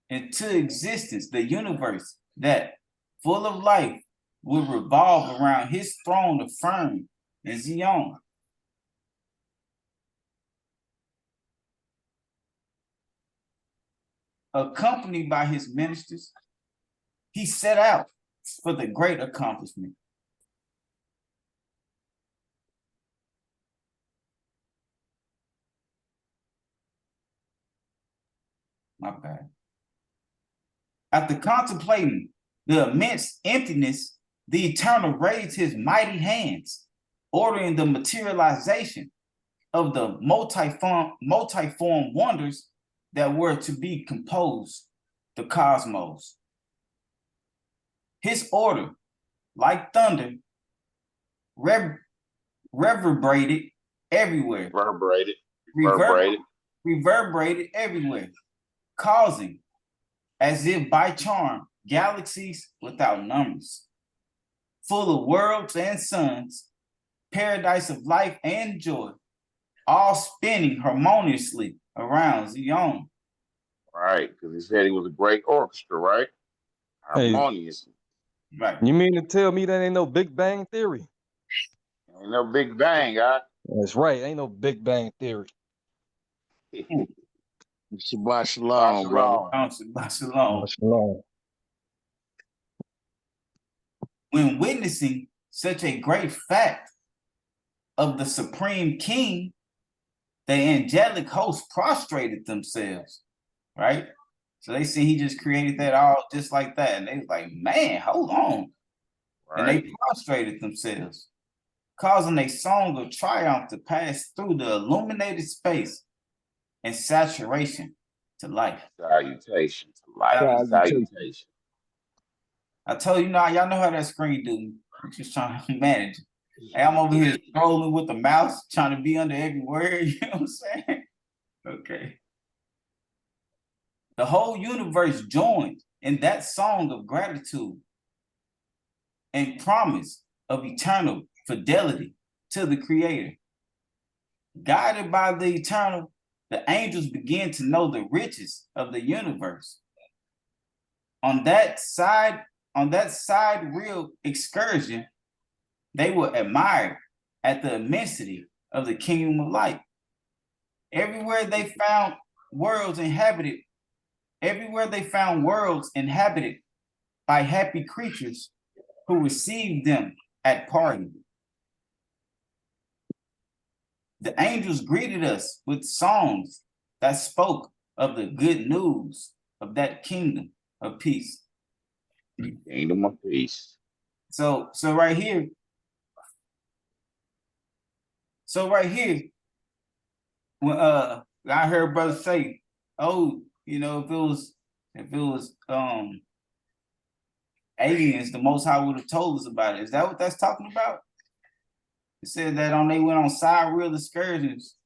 into existence the universe that, full of life, would revolve around his throne of firm in Zion. Accompanied by his ministers, he set out for the great accomplishment. My bad. After contemplating the immense emptiness, the Eternal raised his mighty hands, ordering the materialization of the multiform wonders that were to be composed the cosmos. His order, like thunder, reverberated everywhere. Reverberated everywhere, causing, as if by charm, galaxies without numbers, full of worlds and suns, paradise of life and joy, all spinning harmoniously around Zion. Right, because he said he was a great orchestra, right? Harmonious. Right. You mean to tell me that ain't no Big Bang Theory? Ain't no Big Bang, huh? That's right. Ain't no Big Bang Theory. Shabbat shalom, brother. Shabbat shalom. When witnessing such a great fact of the Supreme King, the angelic host prostrated themselves, right? So they see he just created that all just like that. And they was like, man, hold on. Right. And they prostrated themselves, causing a song of triumph to pass through the illuminated space and saturation to life. Salutation to life. Salutation. I told you, y'all know how that screen do. I'm just trying to manage it. Hey, I'm over here scrolling with the mouse, trying to be under every word. You know what I'm saying? Okay. The whole universe joined in that song of gratitude and promise of eternal fidelity to the Creator. Guided by the Eternal, the angels began to know the riches of the universe. On that side real excursion, they were admired at the immensity of the kingdom of light. Everywhere they found worlds inhabited by happy creatures who received them at party. The angels greeted us with songs that spoke of the good news of that kingdom of peace. Kingdom of peace. So right here, when I heard brothers say, oh, you know, if it was aliens, the Most High would have told us about it. Is that what that's talking about? It said that they went on sidereal excursions.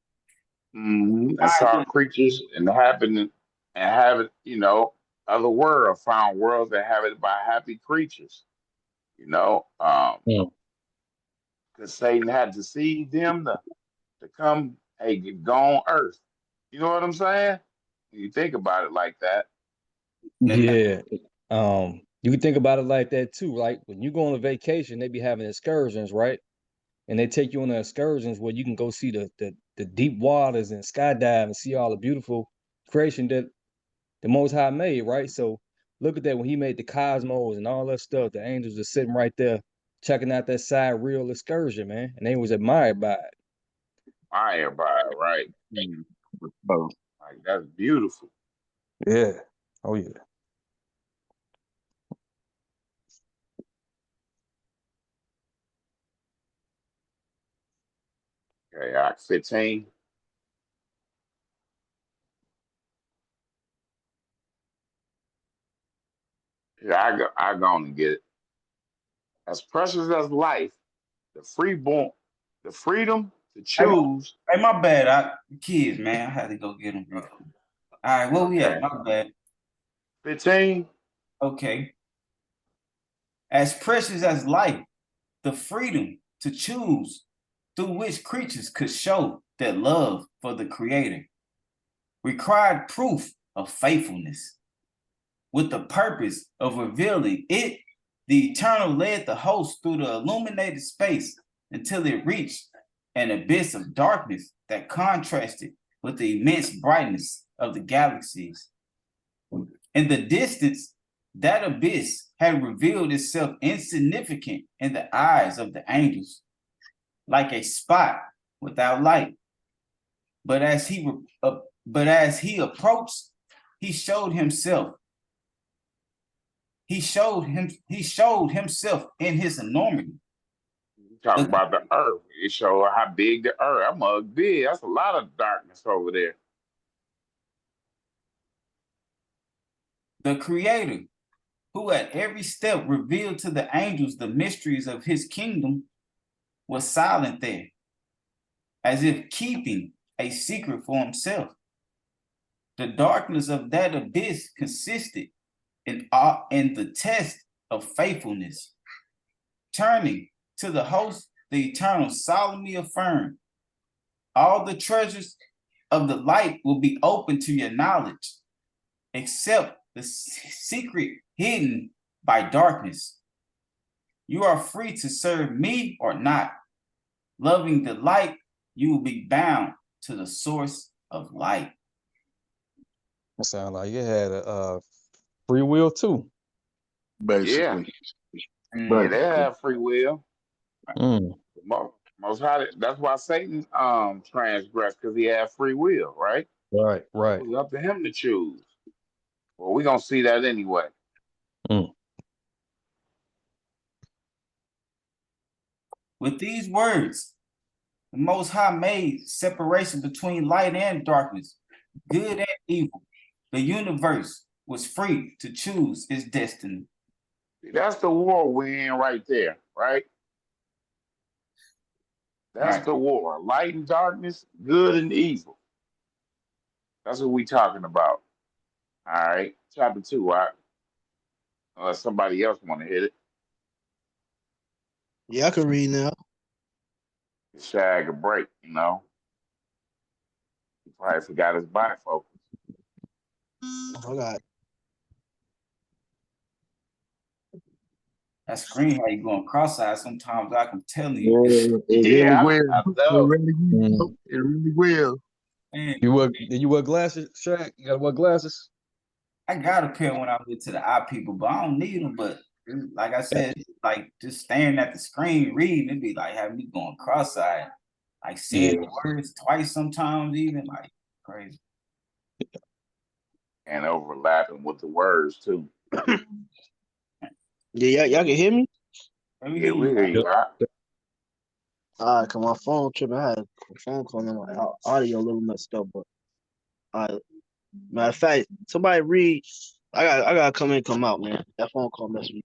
And saw creatures inhabiting other worlds, found worlds inhabited by happy creatures. Because Satan had deceived them to come, hey, go on earth. You know what I'm saying? When you think about it like that. Yeah. You can think about it like that too. Like when you go on a vacation, they be having excursions, right? And they take you on the excursions where you can go see the deep waters and skydive and see all the beautiful creation that the Most High made, right? So look at that, when he made the cosmos and all that stuff, the angels are sitting right there checking out that sidereal excursion, man, and they was admired by it. Admired by it, right? Like, that's beautiful. Yeah. Oh yeah. Okay, Act 15. Yeah, I go on and get it. As precious as life, the freedom to choose. Hey, my bad. Kids, man, I had to go get them. All right, where we at? My bad. 15. Okay. As precious as life, the freedom to choose through which creatures could show their love for the Creator required proof of faithfulness. With the purpose of revealing it, the Eternal led the host through the illuminated space until it reached an abyss of darkness that contrasted with the immense brightness of the galaxies. In the distance, that abyss had revealed itself insignificant in the eyes of the angels, like a spot without light. But as he approached, he showed himself. He showed himself in his enormity. Talking about the earth. It showed how big the earth. I'm big. That's a lot of darkness over there. The Creator, who at every step revealed to the angels the mysteries of his kingdom, was silent there, as if keeping a secret for himself. The darkness of that abyss consisted in the test of faithfulness. Turning to the host, the Eternal solemnly affirmed, all the treasures of the light will be open to your knowledge, except the secret hidden by darkness. You are free to serve me or not. Loving the light, you will be bound to the source of light. That sounds like it had a free will too. Basically. Yeah, they have free will. Most High, that's why Satan transgressed, because he had free will, right? Right. It was up to him to choose. Well, we're gonna see that anyway. With these words, the Most High made separation between light and darkness, good and evil. The universe was free to choose its destiny. That's the war we're in right there, right? That's the war. Light and darkness, good and evil. That's what we're talking about. All right. Chapter 2, right? Unless somebody else want to hit it. Yeah, I can read now. Shag a break, you know. He probably forgot his bifocals. I got it. That screen, how you going cross-eyed sometimes, I can tell you. Yeah, I know. It really will. You wear glasses, Shaq? You gotta wear glasses? I got a pair when I went to the eye people, but I don't need them. But like I said, like just staring at the screen reading, it'd be like having me going cross-eyed, like saying the words twice sometimes, even like crazy. and overlapping with the words too. Yeah, y'all can hear me? Let me Yeah, hear we you. hear you. All right, cause my phone tripping. I had a phone call and my audio a little messed up, but matter of fact, somebody read. I gotta come in, come out, man. That phone call messed me.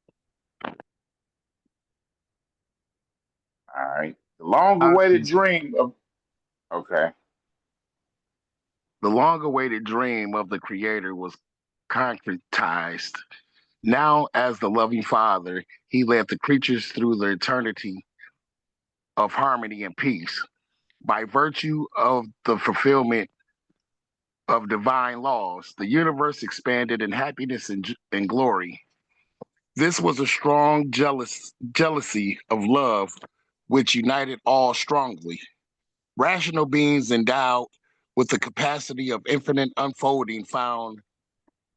All right. The long-awaited dream of. Okay. The long-awaited dream of the Creator was concretized. Now, as the loving Father, he led the creatures through the eternity of harmony and peace. By virtue of the fulfillment of divine laws, the universe expanded in happiness and glory. This was a strong jealousy of love, which united all strongly. Rational beings endowed with the capacity of infinite unfolding found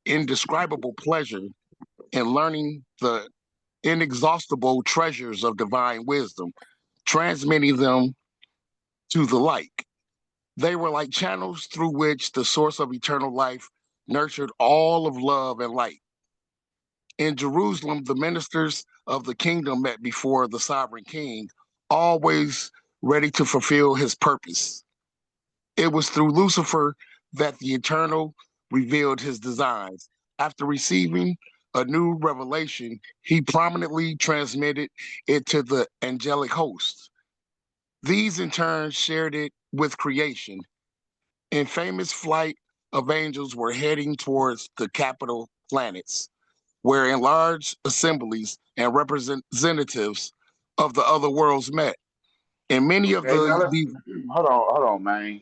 indescribable pleasure in learning the inexhaustible treasures of divine wisdom, transmitting them to the like. They were like channels through which the source of eternal life nurtured all of love and light. In Jerusalem, the ministers of the kingdom met before the sovereign king, always ready to fulfill his purpose. It was through Lucifer that the Eternal revealed his designs. After receiving a new revelation, he prominently transmitted it to the angelic hosts. These in turn shared it with creation. In famous flight of angels were heading towards the capital planets, where in large assemblies and representatives of the other worlds met. And many of Okay, now let's these hold on, man.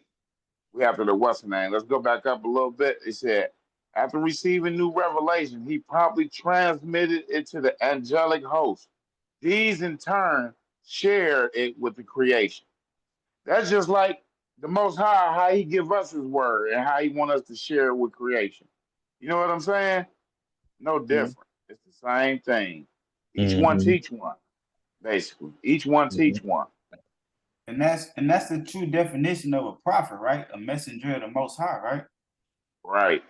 We have to the what's the name. Let's go back up a little bit. It said, after receiving new revelation, he promptly transmitted it to the angelic host. These in turn shared it with the creation. That's just like the Most High, how He give us His word and how He want us to share it with creation. You know what I'm saying? No different. It's the same thing. Each one Mm-hmm. teach one, basically. Each one teach one. And that's the true definition of a prophet, right? A messenger of the Most High, right? Right.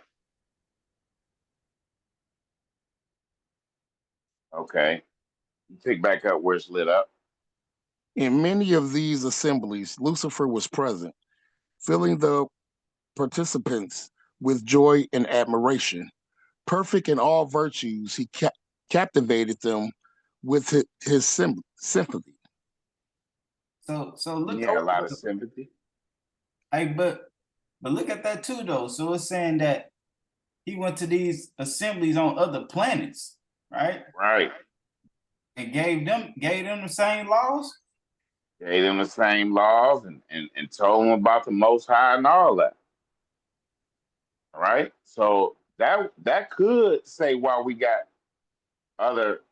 Okay. You pick back up where it's lit up. In many of these assemblies, Lucifer was present, filling the participants with joy and admiration. Perfect in all virtues, he captivated them with his sympathy. So look He at had a lot of sympathy. hey, but look at that too though. So it's saying that he went to these assemblies on other planets, right? Right. And gave them the same laws. Gave them the same laws and told them about the Most High and all that. Right. So that could say why we got other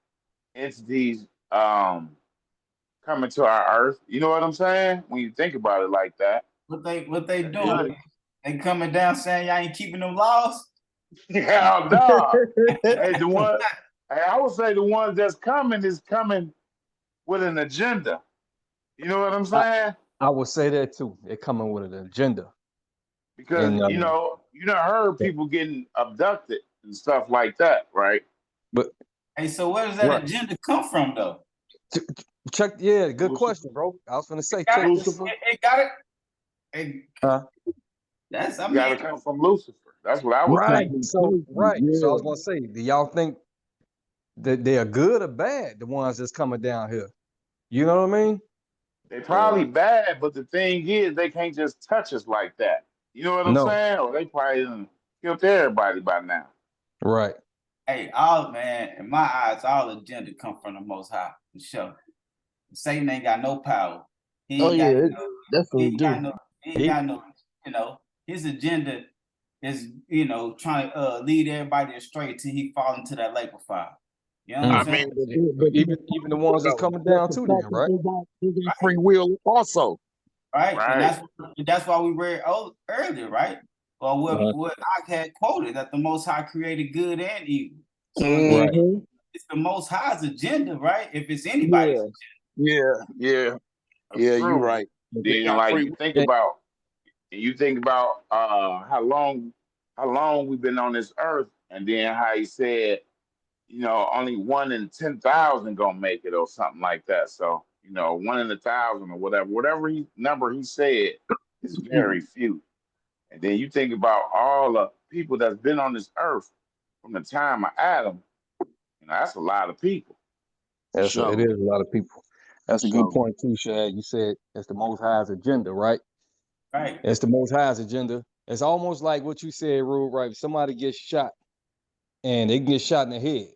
entities coming to our earth. You know what I'm saying? When you think about it like that. What they That doing? could. They coming down saying y'all ain't keeping them laws. Hell no. Hey, I would say the ones that's coming is coming with an agenda. You know what I'm saying? I would say that too. They're coming with an agenda. Because And you done heard people getting abducted and stuff like that, right? but Hey, so where does that right. agenda come from though? Check, yeah, good Lucifer. question, bro. I was gonna say, Got check it. this. Lucifer. It got it. Hey, Huh? that's I You got mean, to come from Lucifer. That's what I would Right. think. So I was gonna say, do y'all think that they are good or bad? The ones that's coming down here. You know what I mean? They probably bad, but the thing is, they can't just touch us like that. You know what I'm No. saying? Or they probably done killed everybody by now. Right. hey, all man, in my eyes, all agenda come from the Most High for sure. Satan ain't got no power. He Oh ain't got yeah, it he definitely ain't got do. no he ain't He, got no, his agenda is, trying to lead everybody astray till he fall into that lake of fire. You know what I'm I mm. saying? mean, Even the ones that's coming that's down the too, fact then, that right? they got free will also. Right? And Right. that's why we read earlier, right? Or what I had quoted that the Most High created good and evil. So Right. it's the Most High's agenda, right? If it's anybody's agenda. Yeah, That's you're true. right. And They then got like free you think about how long how long we've been on this earth, and then how he said, only 1 in 10,000 gonna make it or something like that. So, 1 in 1,000 or whatever number he said is very few. And then you think about all the people that's been on this earth from the time of Adam, that's a lot of people. It is Sure. a lot of people. That's a good Sure. point too, Shad. You said it's the Most High's agenda, right? Right. It's the Most High's agenda. It's almost like what you said, Rule, right? If somebody gets shot and they can get shot in the head,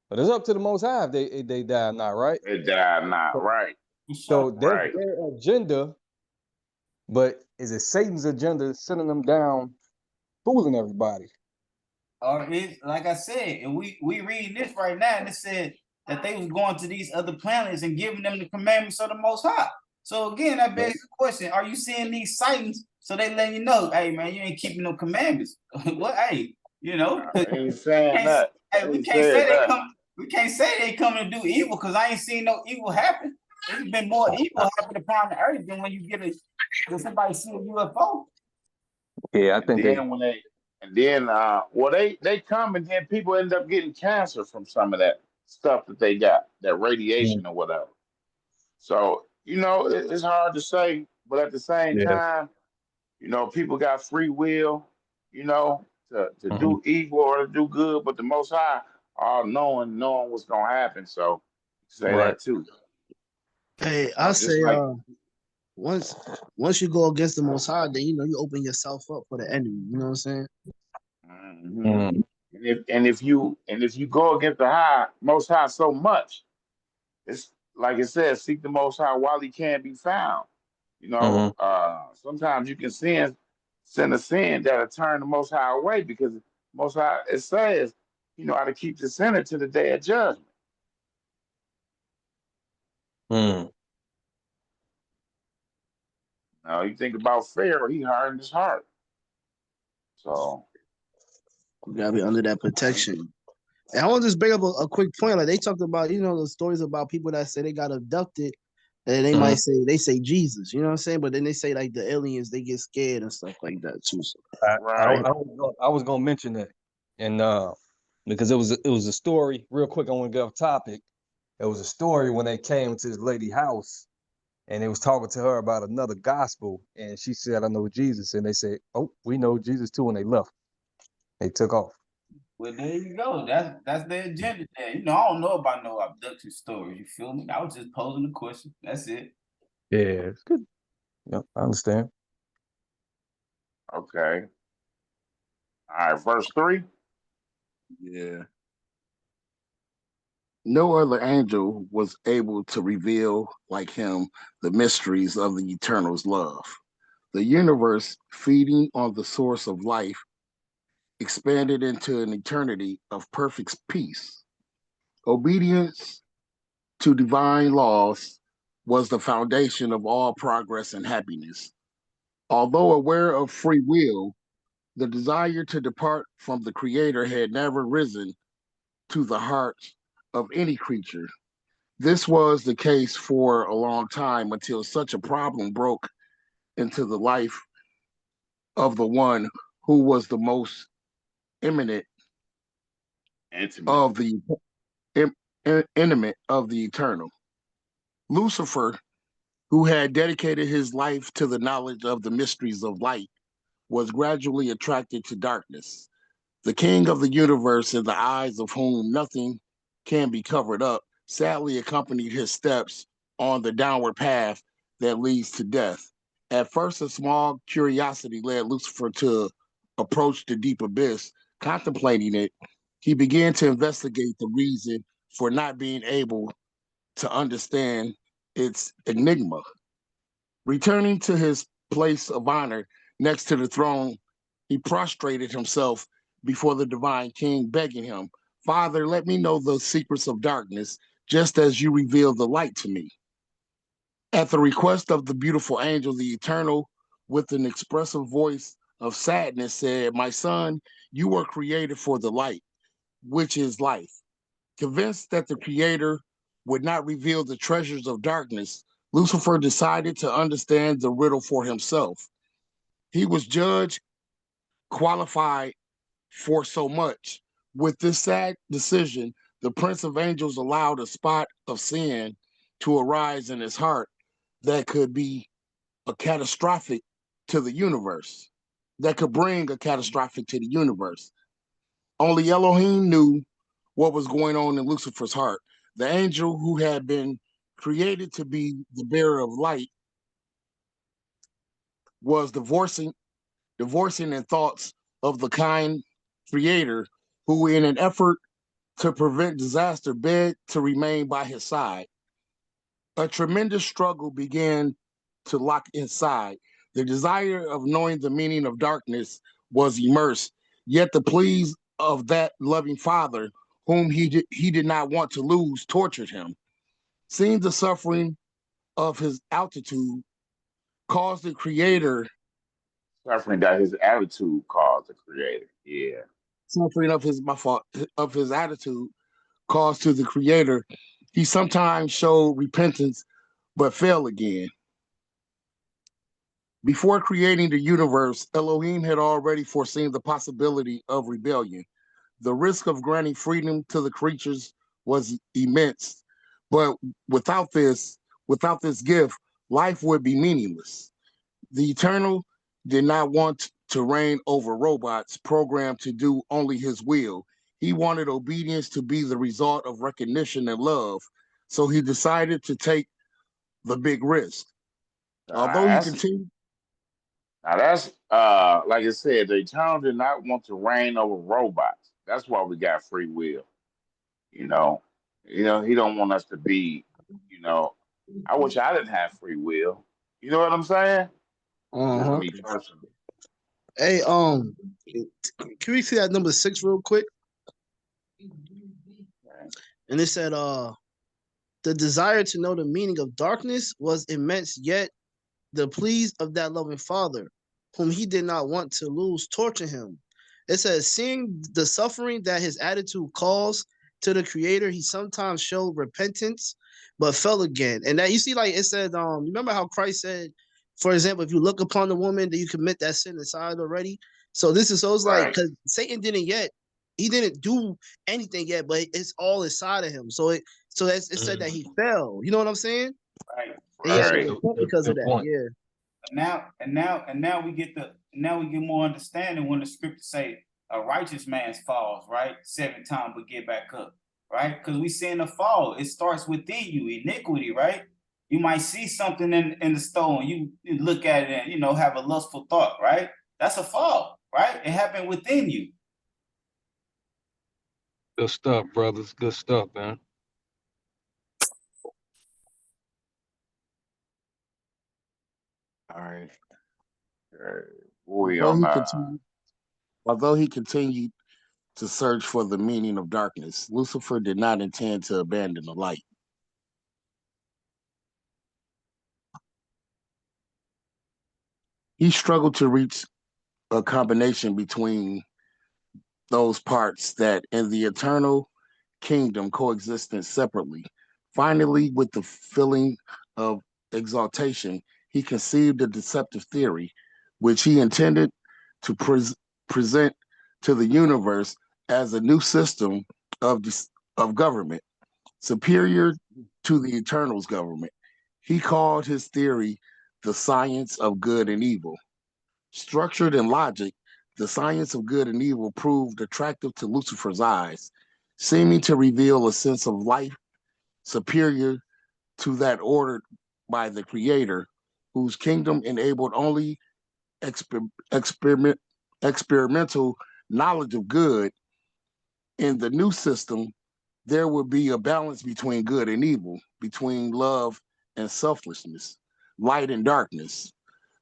but it's up to the Most High if they die or not, right? They died not right. So that's Right. their agenda, but is it Satan's agenda sending them down, fooling everybody? Or it, like I said, and we reading this right now, and it said that they was going to these other planets and giving them the commandments of the Most High. So again, that begs the question: are you seeing these sightings so they let you know, hey man, you ain't keeping no commandments? What? Hey, I ain't saying that. Hey, we can't say they come. We can't say they coming to do evil because I ain't seen no evil happen. There's been more evil happen upon the earth than when you get when somebody see a UFO. Yeah, I And think then they come and then people end up getting cancer from some of that stuff that they got, that radiation or whatever. So, it's hard to say, but at the same time, people got free will, to do evil or to do good, but the Most High all knowing what's gonna happen. So say right. that too. Hey, I Just say, like once you go against the Most High, then you open yourself up for the enemy. You know what I'm saying? mhm. If you go against the Most High so much, it's like it says, seek the Most High while he can be found. Sometimes you can send a sin that'll turn the Most High away, because Most High, it says, how to keep the sinner to the day of judgment. Now you think about Pharaoh, he hardened his heart. So You gotta be under that protection. And I want to just bring up a quick point. Like they talked about, the stories about people that say they got abducted, and they might say Jesus. You know what I'm saying? But then they say like the aliens, they get scared and stuff like that too. So right. I was gonna mention that, and because it was a story. Real quick, I want to get off topic. It was a story when they came to this lady's house, and they was talking to her about another gospel, and she said, "I know Jesus," and they said, "Oh, we know Jesus too," and they left. They took off. Well, there you go. That's their agenda there. I don't know about no abduction stories. You feel me? I was just posing a question. That's it. Yeah, it's good. Yeah, I understand. Okay. All right, verse 3. Yeah. No other angel was able to reveal like him the mysteries of the Eternal's love. The universe, feeding on the source of life, expanded into an eternity of perfect peace. Obedience to divine laws was the foundation of all progress and happiness. Although aware of free will, the desire to depart from the Creator had never risen to the heart of any creature. This was the case for a long time until such a problem broke into the life of the one who was the most imminent Intimate. of the intimate of the eternal. Lucifer, who had dedicated his life to the knowledge of the mysteries of light, was gradually attracted to darkness. The king of the universe, in the eyes of whom nothing can be covered up, sadly accompanied his steps on the downward path that leads to death. At first, a small curiosity led Lucifer to approach the deep abyss. Contemplating it, he began to investigate the reason for not being able to understand its enigma. Returning to his place of honor next to the throne, he prostrated himself before the divine king, begging him, "Father, let me know the secrets of darkness, just as you revealed the light to me." At the request of the beautiful angel, the Eternal, with an expressive voice of sadness, said, "My son, you were created for the light, which is life." Convinced that the Creator would not reveal the treasures of darkness, Lucifer decided to understand the riddle for himself. He was judged qualified for so much. With this sad decision, the Prince of Angels allowed a spot of sin to arise in his heart that could be a catastrophic to the universe, that could bring a catastrophic to the universe. Only Elohim knew what was going on in Lucifer's heart. The angel who had been created to be the bearer of light was divorcing in thoughts of the kind creator who, in an effort to prevent disaster, begged to remain by his side. A tremendous struggle began to lock inside. The desire of knowing the meaning of darkness was immersed, yet the pleas of that loving father, whom he did not want to lose, tortured him. Seeing the suffering of his altitude caused the creator Suffering that his attitude caused the creator. Yeah. suffering of his my fault of his attitude caused to the creator. He sometimes showed repentance but fell again. Before creating the universe, Elohim had already foreseen the possibility of rebellion. The risk of granting freedom to the creatures was immense, but without this, without this gift, life would be meaningless. The Eternal did not want to reign over robots programmed to do only his will. He wanted obedience to be the result of recognition and love, so he decided to take the big risk. Although he That's continued, Now that's like I said, the Eternal did not want to reign over robots. That's why we got free will. You know, he don't want us to be. You know, I wish I didn't have free will. You know what I'm saying? Just Uh-huh. me personally. Hey, can we see that number 6 real quick? Man. And it said, the desire to know the meaning of darkness was immense, yet the pleas of that loving father, whom he did not want to lose, torture him. It says, seeing the suffering that his attitude caused to the creator, he sometimes showed repentance, but fell again. And that you see, like it said, remember how Christ said, for example, if you look upon the woman, that you commit that sin inside already. So this is so it's like Right, because Satan didn't yet, he didn't do anything yet, but it's all inside of him. So it said that he fell. You know what I'm saying? Right. And he had to right. repent because of Good that. point. Yeah. Now we get more understanding when the scriptures say a righteous man's falls, right? 7 times but get back up, right? Because we see in the fall, it starts within you, iniquity, right? You might see something in the store and you look at it and have a lustful thought, right? That's a fall, right? It happened within you. Good stuff, brothers. Good stuff, man. all right. We Although on he continued, although he continued to search for the meaning of darkness, Lucifer did not intend to abandon the light. He struggled to reach a combination between those parts that in the eternal kingdom coexisted separately. Finally, with the feeling of exaltation, he conceived a deceptive theory, which he intended to present to the universe as a new system of, of government, superior to the Eternal's government. He called his theory the science of good and evil. Structured in logic, the science of good and evil proved attractive to Lucifer's eyes, seeming to reveal a sense of life superior to that ordered by the Creator, whose kingdom enabled only experiment, experimental knowledge of good. In the new system, there would be a balance between good and evil, between love and selflessness, light and darkness.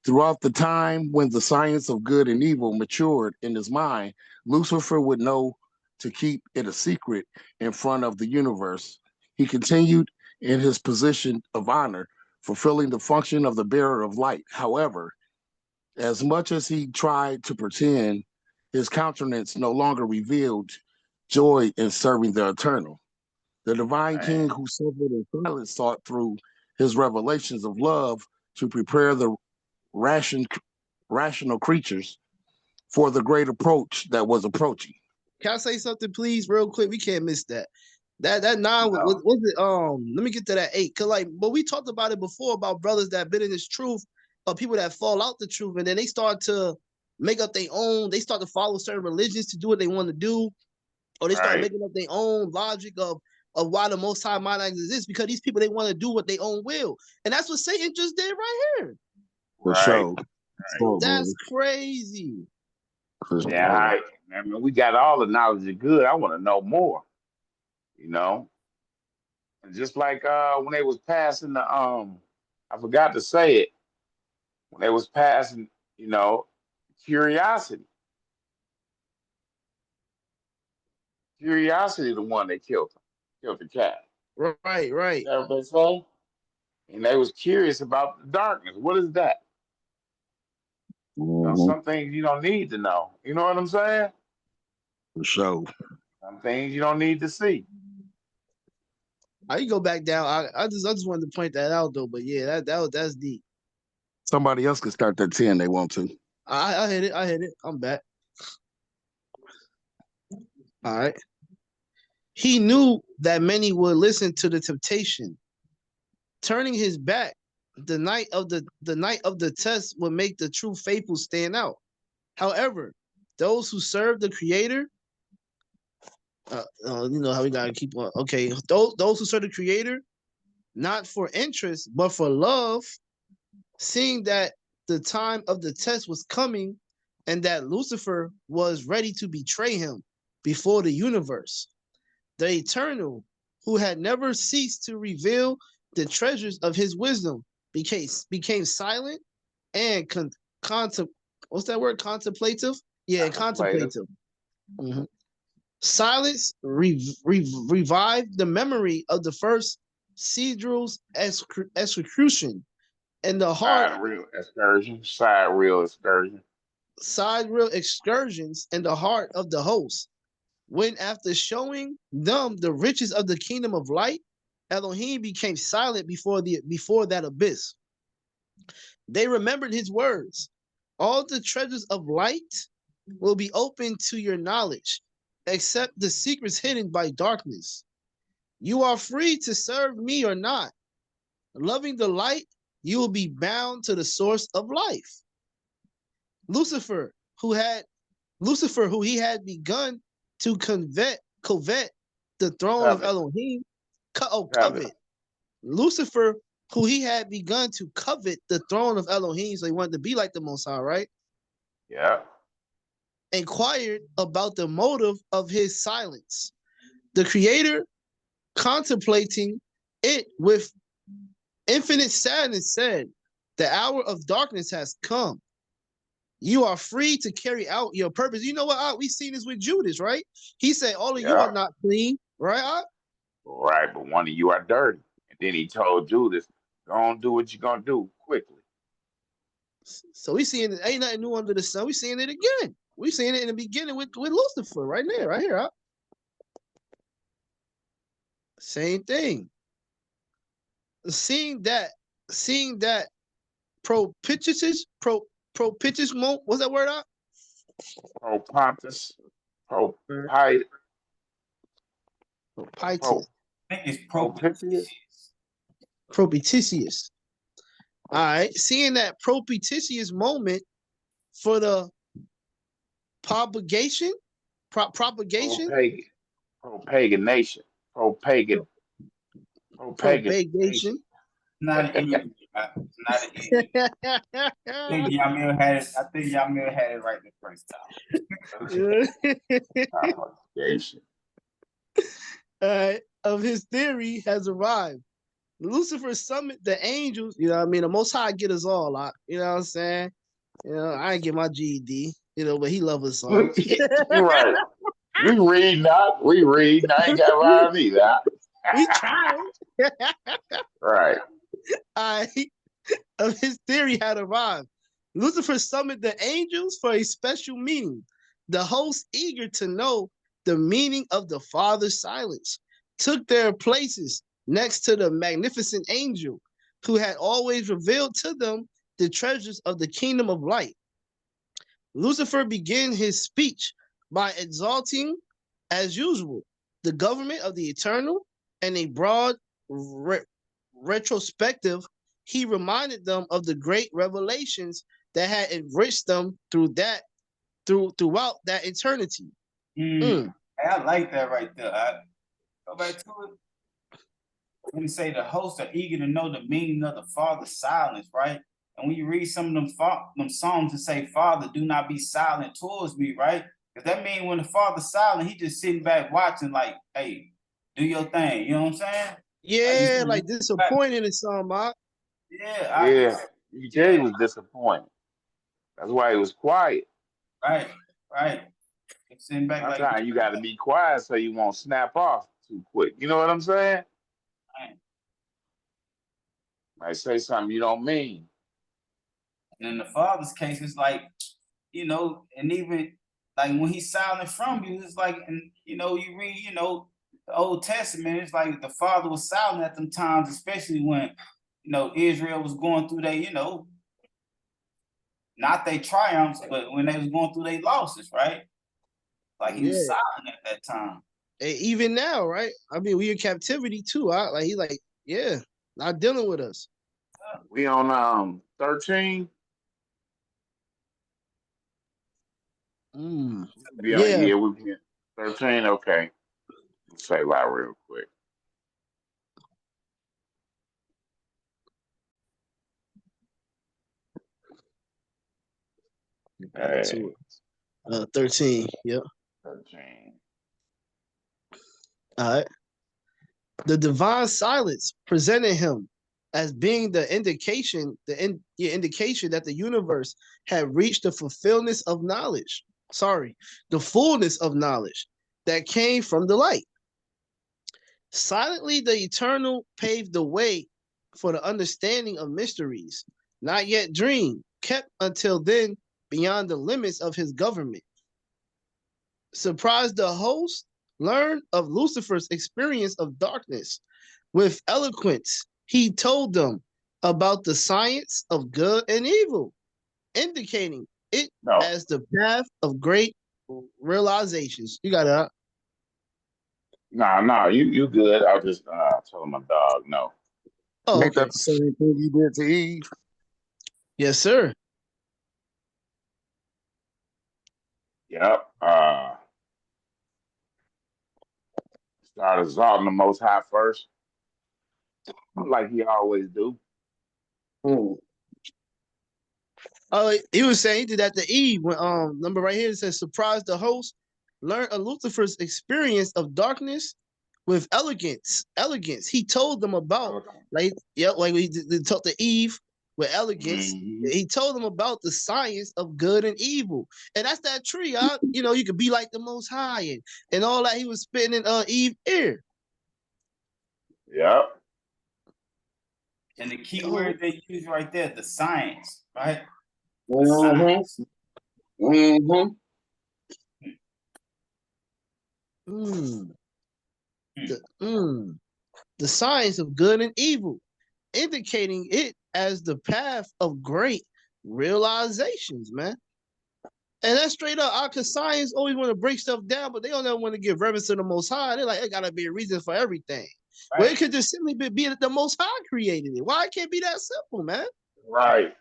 Throughout the time when the science of good and evil matured in his mind, Lucifer would know to keep it a secret in front of the universe. He continued in his position of honor, fulfilling the function of the bearer of light. However, as much as he tried to pretend, his countenance no longer revealed joy in serving the eternal. The divine king who suffered in silence sought through his revelations of love to prepare the ration, rational creatures for the great approach that was approaching. Can I say something, please, real quick? We can't miss that. That 9 No. was it? Let me get to that 8. Cause like, but we talked about it before about brothers that been in this truth, or people that fall out the truth, and then they start to make up their own. They start to follow certain religions to do what they want to do, or they start Right. making up their own logic of why the Most High might not exist, because these people, they want to do what they own will, and that's what Satan just did right here. For Right. sure. So, That's crazy. for sure. Yeah, I mean, we got all the knowledge of good. I want to know more. You know, and just like when they was passing the I forgot to say it, when they was passing, you know, curiosity. Curiosity, the one that killed the cat. Right. Is that what they say? And they was curious about the darkness. What is that? You know, Mhm. some things you don't need to know. You know what I'm saying? For sure. Some things you don't need to see. I go back down. I just wanted to point that out though. But yeah, that's deep. Somebody else could start that 10 they want to. I hit it. I'm back. All right. He knew that many would listen to the temptation. Turning his back, the night of the test would make the true faithful stand out. However, those who serve the Creator, you know how we gotta keep on. Okay, those who serve the Creator, not for interest but for love, seeing that the time of the test was coming, and that Lucifer was ready to betray him before the universe, the Eternal, who had never ceased to reveal the treasures of his wisdom, became silent and what's that word? Contemplative? Yeah, contemplative. Mhm. Silence revived the memory of the first Cedral's execution, and the heart sidereal excursions in the heart of the host. When after showing them the riches of the kingdom of light, Elohim became silent before that abyss. They remembered his words. All the treasures of light will be open to your knowledge, except the secrets hidden by darkness. You are free to serve me or not. Loving the light, you will be bound to the source of life. Lucifer, who he had begun to covet the throne of Elohim, covet. Lucifer, who he had begun to covet the throne of Elohim, so he wanted to be like the Most High, right? Yeah. Inquired about the motive of his silence. The Creator, contemplating it with infinite sadness, said, "The hour of darkness has come. You are free to carry out your purpose." You know what? We seen this with Judas, right? He said, "All of you are not clean," right? Right, but one of you are dirty. And then he told Judas, go on, do what you're going to do quickly. So we seeing it, ain't nothing new under the sun. We seeing it again. We seeing it in the beginning with Lucifer, right there, right here. Same thing. Seeing that propitious moment. What's that word out? Propitious. Propitious. I think it's propitious. Propitious. All right. Seeing that propitious moment for the propagation. Propagation. Not an Indian. Not an Indian. I think Yamil had it right the first time. Propagation. Of his theory has arrived. Lucifer summoned the angels. You know what I mean? The Most High get us all out. You know what I'm saying? You know, I ain't get my GED, you know, but he loves us all. Right. We read. I ain't got mine either. We trying. Right. Of his theory had arrived. Lucifer summoned the angels for a special meeting. The hosts, eager to know the meaning of the Father's silence, took their places next to the magnificent angel who had always revealed to them the treasures of the kingdom of light. Lucifer began his speech by exalting, as usual, the government of the eternal, and a broad retrospective. He reminded them of the great revelations that had enriched them throughout that eternity. I like that right there. I go back to it. When you say the hosts are eager to know the meaning of the Father's silence, right? And when you read some of them psalms and say, Father, do not be silent towards me, right? Because that means when the Father's silent, he just sitting back watching, like, hey, do your thing. You know what I'm saying? Yeah, like disappointed in some. Yeah, you can tell he was disappointed. That's why he was quiet. Right. Sitting back Sometimes like you got to be quiet so you won't snap off too quick. You know what I'm saying? right. Might say something you don't mean. And in the Father's case, it's like, you know, and even like when he's silent from you, it's like, and you know, you read, you know, the Old Testament, it's like the Father was silent at them times, especially when, you know, Israel was going through their, you know, not their triumphs, but when they was going through their losses, right? Like he was silent at that time. And even now, right? I mean, we in captivity too. Like he like, yeah, not dealing with us. We on 13. Yeah, we can 13. Okay, let's say that real quick. Back to it. 13. Yep. 13. All right. The divine silence presented him as being the indication, indication that the universe had reached the fulfillment of knowledge. Sorry, the fullness of knowledge that came from the light. Silently, the eternal paved the way for the understanding of mysteries, not yet dreamed, kept until then beyond the limits of his government. Surprised the host, learned of Lucifer's experience of darkness. With eloquence, he told them about the science of good and evil, indicating it as the path of great realizations. You got it. No, you good. I'll just tell my dog no. Oh, Ain't that the same thing he did to Eve? Yes, sir. Yep. Start exalting the Most High first, like he always do. Oh, he was saying he did that to Eve. When number right here it says, surprise the host, learn of Lucifer's experience of darkness with elegance. He told them about like we talked to Eve with elegance. He told them about the science of good and evil, and that's that tree. You know, you could be like the Most High and all that. He was spitting in Eve's ear. Yep. And the key word they use right there, the science, right? The science. The science of good and evil, indicating it as the path of great realizations, man. And that's straight up. Because science always want to break stuff down, but they don't ever want to give reverence to the Most High. They're like, it gotta be a reason for everything. Right. Well, it could just simply be that the Most High created it. Why it can't be that simple, man? Right.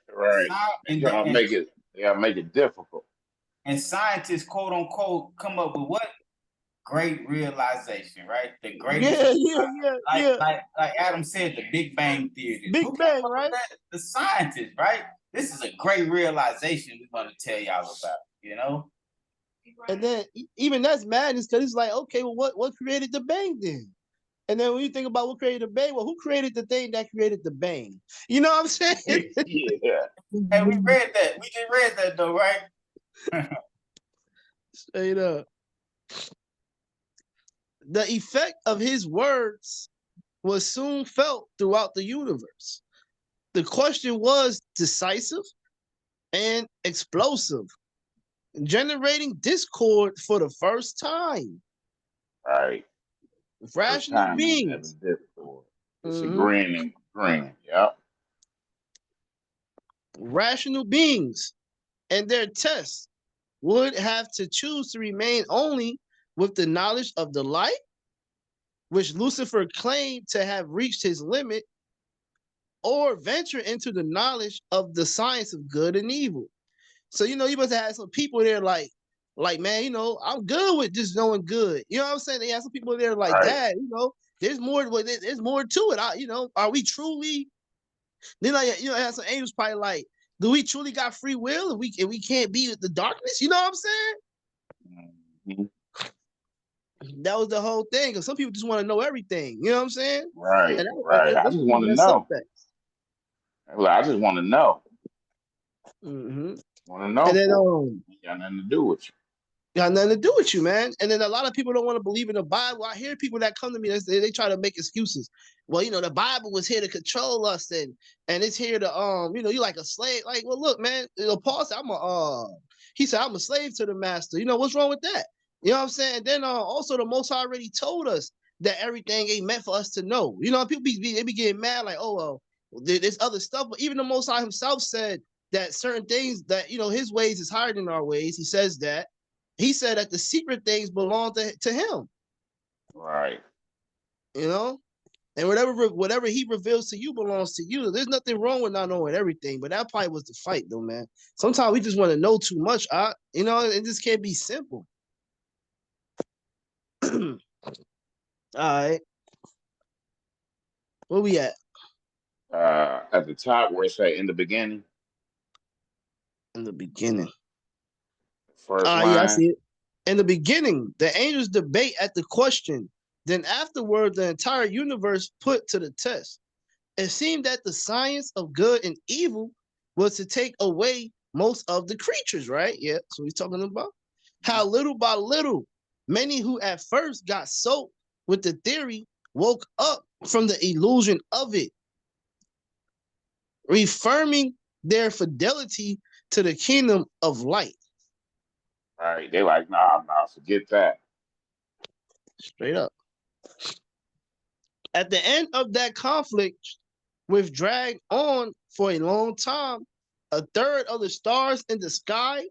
And you gotta make it difficult. And scientists, quote unquote, come up with what? Great realization, right? The greatest. Like Adam said, the Big Bang Theory. Big Bang, right? The scientists, right? This is a great realization we want to tell y'all about, you know? And then even that's madness because it's like, okay, well, what created the bang then? And then when you think about what created the bang, well, who created the thing that created the bang? You know what I'm saying? Yeah. And we read that. We just read that though, right? Straight up. The effect of his words was soon felt throughout the universe. The question was decisive and explosive, generating discord for the first time. Right. Rational beings. Disagreeing and agreeing. Yep. Rational beings and their tests would have to choose to remain only with the knowledge of the light, which Lucifer claimed to have reached his limit, or venture into the knowledge of the science of good and evil. So, you must have had some people there like, man, I'm good with just knowing good. You know what I'm saying? They have some people there like, Right. Dad, there's more to it. Are we truly, then have some angels probably like, do we truly got free will and we can't be with the darkness? You know what I'm saying? Mhm. That was the whole thing. Because some people just want to know everything. You know what I'm saying? Right, And right. I that's just what want to mess up know. that. I just want to know. Mm-hmm. Want to know And then for it. Got nothing to do with you. got nothing to do with you, man. And then a lot of people don't want to believe in the Bible. I hear people that come to me and they try to make excuses. Well, the Bible was here to control us, and it's here to you like a slave. Like, well, look, man. Paul said, he said, I'm a slave to the master. What's wrong with that? You know what I'm saying? And then also the Most High already told us that everything ain't meant for us to know. People they be getting mad like, oh well, there's other stuff. But even the Most High himself said that certain things that his ways is higher than our ways. He says that. He said that the secret things belong to him. Right. And whatever he reveals to you belongs to you. There's nothing wrong with not knowing everything, but that probably was the fight, though, man. Sometimes we just want to know too much. It just can't be simple. All right, where we at? At the top where it say in the beginning, In the beginning. first Yeah, I line. see it. In the beginning, the angels debate at the question. Then afterward, the entire universe put to the test. It seemed that the science of good and evil was to take away most of the creatures, right? Yeah, so we're talking about how little by little, many who at first got soaked with the theory woke up from the illusion of it, reaffirming their fidelity to the kingdom of light. Right. They like, nah, forget that. Straight up. At the end of that conflict, which dragged on for a long time, a third of the stars in the sky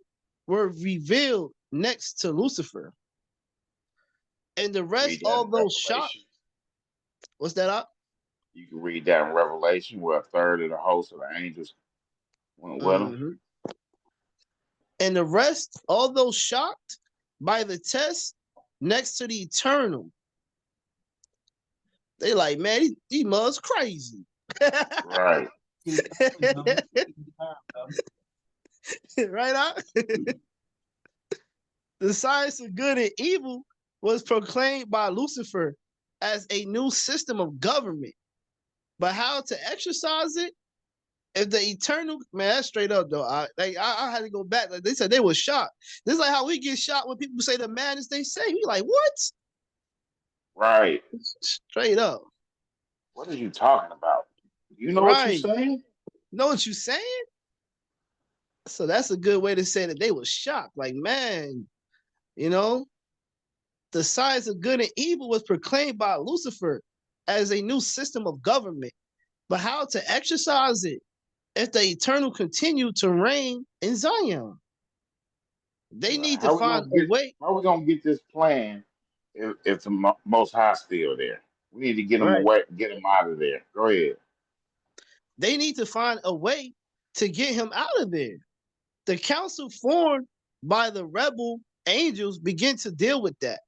were revealed next to Lucifer. And the rest, Read that in although shocked, Revelation. what's that up? You can read that in Revelation where a third of the host of the angels went with them. Mm-hmm. And the rest, although shocked by the test next to the eternal, they like, man, he must crazy. Right. Right on. The science of good and evil was proclaimed by Lucifer as a new system of government. But how to exercise it? If the eternal, man, that's straight up though. I had to go back. Like they said they were shocked. This is like how we get shocked when people say the madness they say. We like, what? Right. Straight up. What are you talking about? You know what you're Right. saying? Know what you saying? So that's a good way to say that they were shocked. Like, man, the science of good and evil was proclaimed by Lucifer as a new system of government. But how to exercise it if the eternal continue to reign in Zion? They Like, need to find a way. how we gonna get this plan if the Most High still there? We need to get them Right. away, get them out of there. Go ahead. They need to find a way to get him out of there. The council formed by the rebel angels began to deal with that.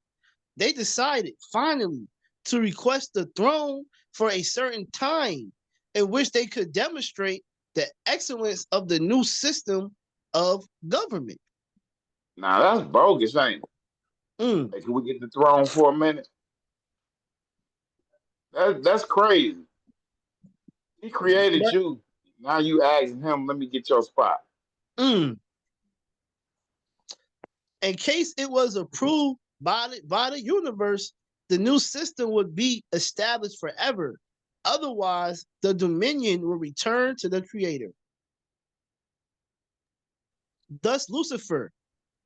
They decided finally to request the throne for a certain time in which they could demonstrate the excellence of the new system of government. Now that's bogus, ain't it? Mm. Hey, can we get the throne for a minute? That's crazy. He created But, you. Now you asking him, let me get your spot. in case it was approved by the universe, the new system would be established forever. Otherwise, the dominion will return to the creator. Thus, Lucifer,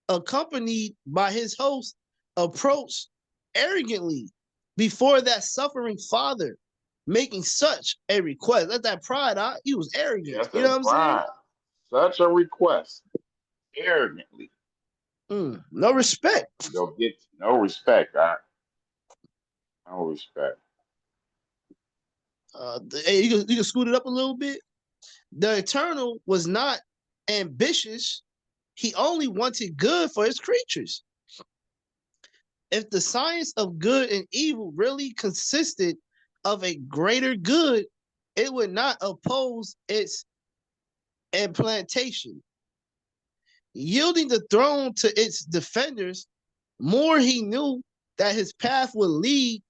accompanied by his host, approached arrogantly before that suffering father, making such a request. Let that pride out. He was arrogant. Yes, You know what that I'm saying? pride. Such a request. Arrogantly. No respect. They'll get no respect. No respect. Hey, you can scoot it up a little bit. The Eternal was not ambitious. He only wanted good for his creatures. If the science of good and evil really consisted of a greater good, it would not oppose its implantation. Yielding the throne to its defenders, more he knew that his path would lead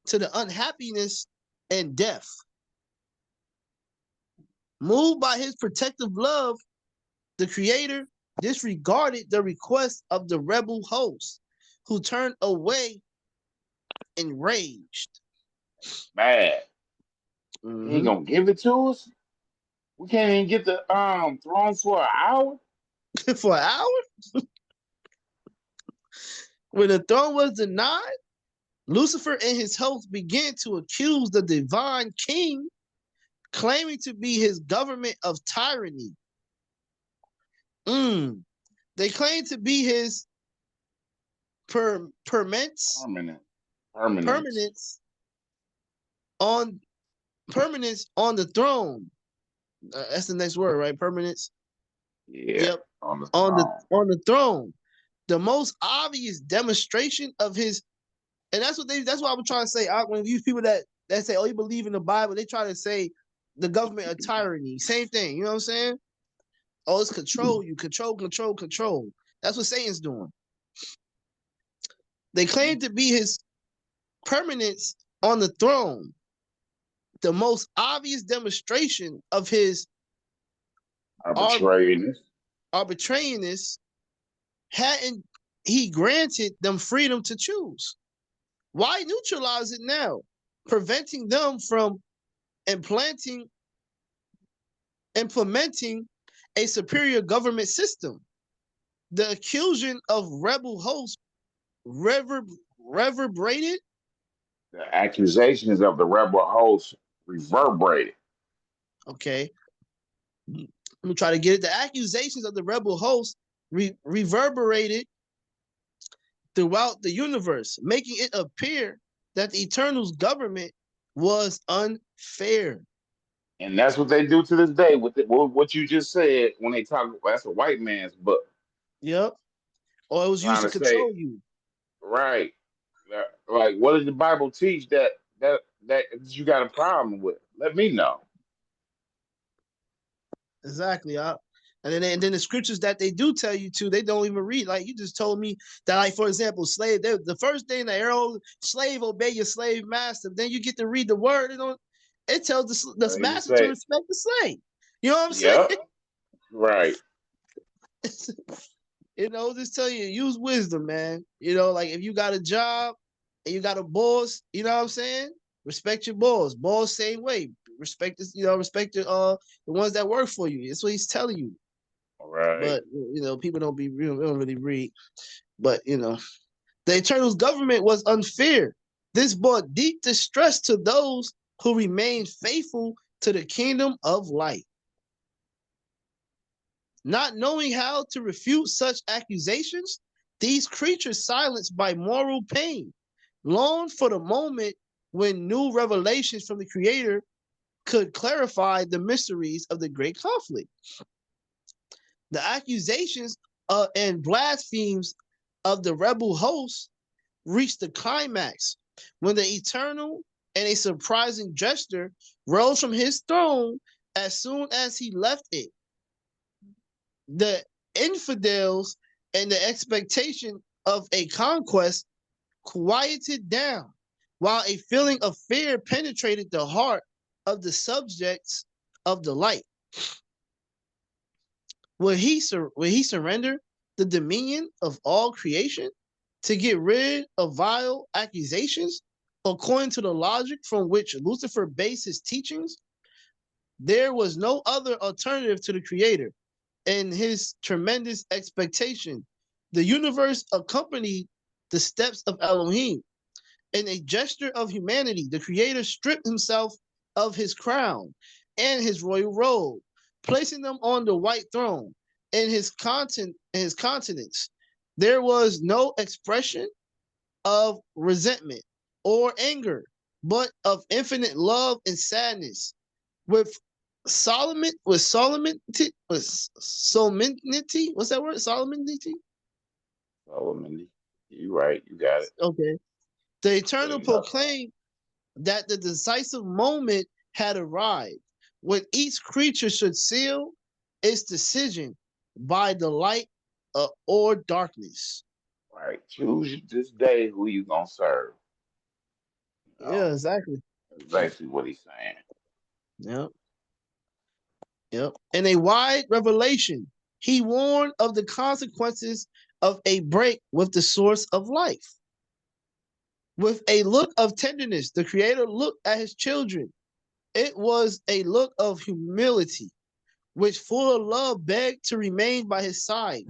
to the unhappiness and death. Moved by his protective love, the Creator disregarded the request of the rebel host, who turned away enraged. Mad. He ain't Mm-hmm. gonna give it to us. We can't even get the throne for an hour. For an hour? When the throne was denied, Lucifer and his hosts began to accuse the divine king, claiming to be his government of tyranny. They claimed to be his permanence Permanence. on the throne. That's the next word, right? Permanence. Yeah. Yep. On the On throne. the throne. The most obvious demonstration of his, and that's why I'm trying to say. When these people that say, "Oh, you believe in the Bible," they try to say the government of tyranny. Same thing. You know what I'm saying? Oh, it's control. You control. That's what Satan's doing. They claim to be his permanence on the throne. The most obvious demonstration of his arbitrariness hadn't he granted them freedom to choose. Why neutralize it now, preventing them from implementing a superior government system? The accusation of rebel hosts reverberated. The accusations of the rebel host reverberated. Okay, let me try to get it. The accusations of the rebel host reverberated throughout the universe, making it appear that the Eternal's government was unfair. And that's what they do to this day with what you just said when they talk. Well, that's a white man's book. Yep. Or it was used Trying to to say, control you. right. Like, what does the Bible teach that you got a problem with? Let me know. Exactly. And then the scriptures that they do tell you to, they don't even read. Like you just told me that, like, for example, slave, the first thing the arrow, slave, obey your slave master. Then you get to read the word. It tells the He master to say, respect the slave. You know what I'm saying? yep, right. Just tell you, use wisdom, man. Like if you got a job and you got a boss, you know what I'm saying? Respect your boss. Boss, same way. Respect this, respect the ones that work for you. That's what he's telling you. Right. But people don't really read. But the Eternal's government was unfair. This brought deep distress to those who remained faithful to the kingdom of light. Not knowing how to refute such accusations, these creatures silenced by moral pain longed for the moment when new revelations from the Creator could clarify the mysteries of the great conflict. The accusations and blasphemies of the rebel hosts reached the climax when the Eternal, in a surprising gesture, rose from his throne as soon as he left it. The infidels and the expectation of a conquest quieted down, while a feeling of fear penetrated the heart of the subjects of the light. Will he surrender the dominion of all creation to get rid of vile accusations? According to the logic from which Lucifer based his teachings, there was no other alternative to the Creator. In his tremendous expectation, the universe accompanied the steps of Elohim. In a gesture of humanity, the Creator stripped himself of his crown and his royal robe, placing them on the white throne in his continence. There was no expression of resentment or anger, but of infinite love and sadness. With solemnity, what's that word? Solemnity? Solomon, you right. You got it. Okay. The Good Eternal enough. proclaimed that the decisive moment had arrived, when each creature should seal its decision by the light or darkness. Right. Choose this day who you gonna serve. Yeah, exactly. That's basically what he's saying. Yep. Yep. In a wide revelation, he warned of the consequences of a break with the source of life. With a look of tenderness, the Creator looked at his children. It was a look of humility, which full of love begged to remain by his side.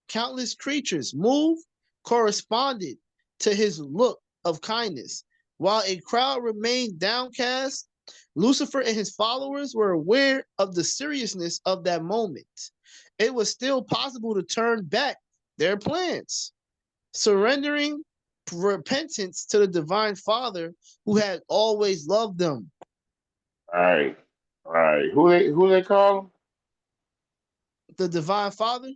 Countless creatures, moved, corresponded to his look of kindness. While a crowd remained downcast, Lucifer and his followers were aware of the seriousness of that moment. It was still possible to turn back their plans, surrendering repentance to the divine Father who had always loved them. Right. Right. Who they call him? The divine Father?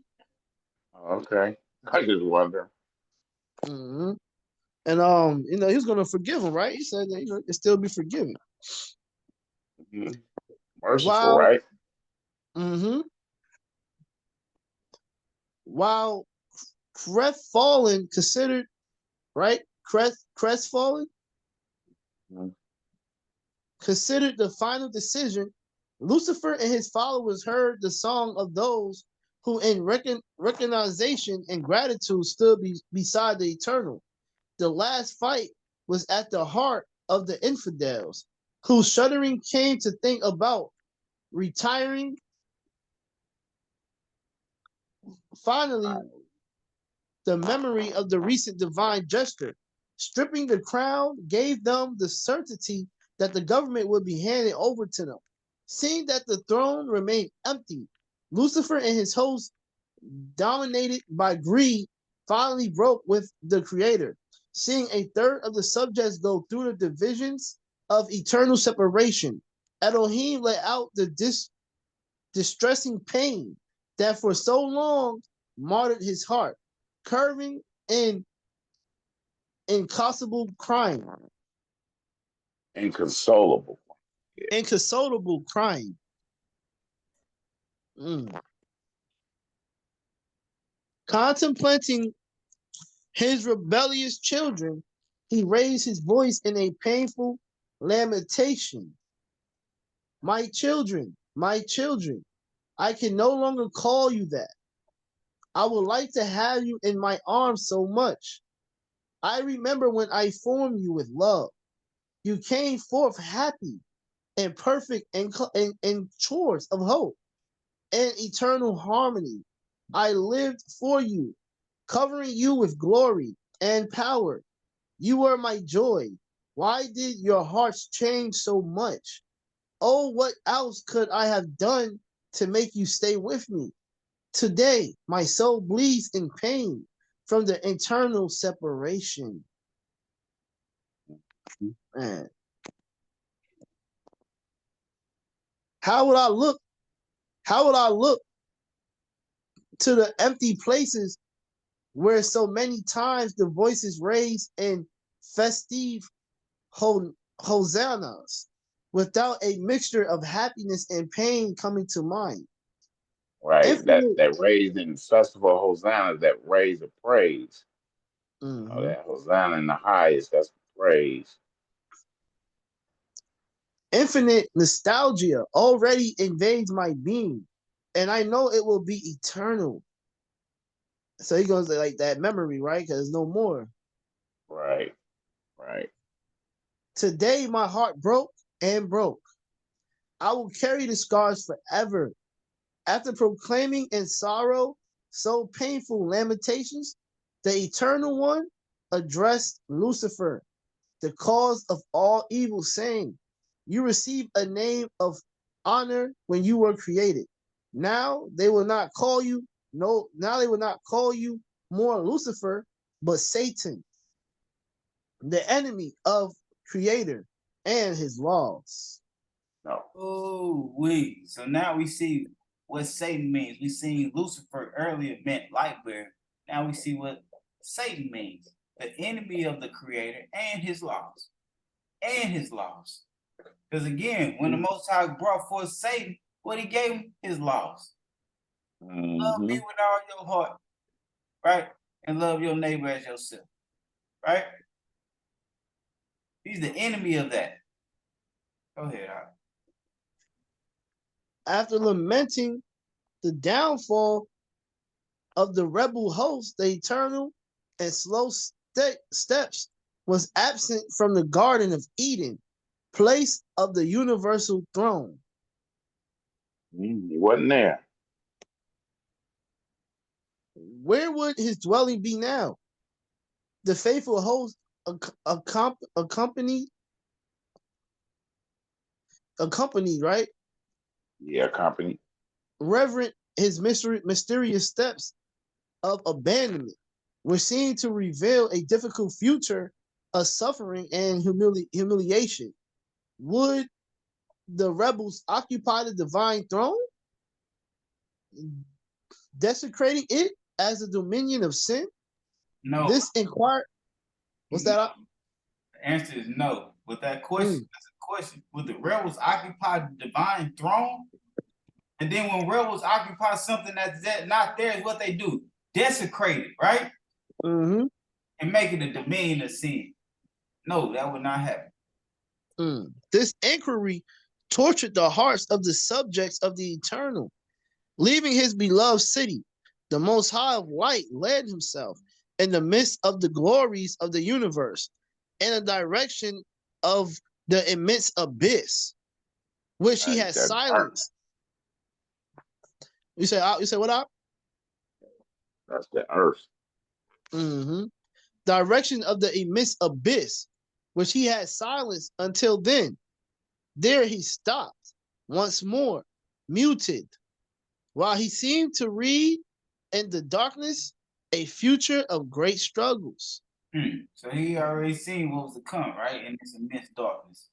Okay. I just wonder. Mhm. And he was gonna forgive him, right? He said that it still be forgiven. Mhm. Merciful, While right? hmm while crestfallen considered, right? Crestfallen Mhm. considered the final decision, Lucifer and his followers heard the song of those who in recognition and gratitude stood beside the eternal. The last fight was at the heart of the infidels, whose shuddering came to think about retiring. Finally, Right. the memory of the recent divine gesture, stripping the crown, gave them the certainty that the government would be handed over to them. Seeing that the throne remained empty, Lucifer and his hosts, dominated by greed, finally broke with the Creator. Seeing a third of the subjects go through the divisions of eternal separation, Elohim let out the distressing pain that for so long martyred his heart, curving in inconsolable crying, Inconsolable. Yeah. inconsolable crying. Mm. Contemplating his rebellious children, he raised his voice in a painful lamentation. My children, I can no longer call you that. I would like to have you in my arms so much. I remember when I formed you with love. You came forth happy and perfect in chores of hope and eternal harmony. I lived for you, covering you with glory and power. You were my joy. Why did your hearts change so much? Oh, what else could I have done to make you stay with me? Today, my soul bleeds in pain from the eternal separation. Man, how would I look? How would I look to the empty places where so many times the voices raised in festive hosannas without a mixture of happiness and pain coming to mind? Right. That Infinite, that raised in festival Hosanna, that raise of praise. mhm. That Hosanna in the highest, that's praise. Infinite nostalgia already invades my being, and I know it will be eternal. So he goes like that memory, right? Because there's no more. Right. Right. Today, my heart broke and broke. I will carry the scars forever. After proclaiming in sorrow so painful lamentations, the Eternal One addressed Lucifer, the cause of all evil, saying, "You received a name of honor when you were created. Now they will not call you more Lucifer, but Satan, the enemy of Creator and his laws. No. Oh, so now we see what Satan means. We seen Lucifer earlier meant light bearer. Now we see what Satan means, the enemy of the Creator and his laws. And his laws. Because again, when the Most High brought forth Satan, what he gave him? His laws. Love me with all your heart, right? And love your neighbor as yourself, right? He's the enemy of that. Go ahead, Al. After lamenting the downfall of the rebel host, the eternal and slow steps was absent from the Garden of Eden, place of the universal throne. He wasn't there. Where would his dwelling be now? The faithful host accompanied, right? Yeah, company. Reverent his mysterious steps of abandonment were seen to reveal a difficult future of suffering and humiliation. Would the rebels occupy the divine throne, desecrating it as a dominion of sin? No. This inquiry, what's that? The answer is no. But that question, that's a question. Would the rebels occupy the divine throne? And then when rebels occupy something that's not there, is what they do. Desecrate it, right? Mm-hmm. And make it a dominion of sin. No, that would not happen. This inquiry tortured the hearts of the subjects of the eternal. Leaving his beloved city, the Most High of Light led himself in the midst of the glories of the universe in a direction of the immense abyss, which he has silenced. You say what up? That's the earth. Direction of the immense abyss, which he had silenced until then. There he stopped once more, muted, while he seemed to read in the darkness a future of great struggles. So he already seen what was to come, right? In this immense darkness.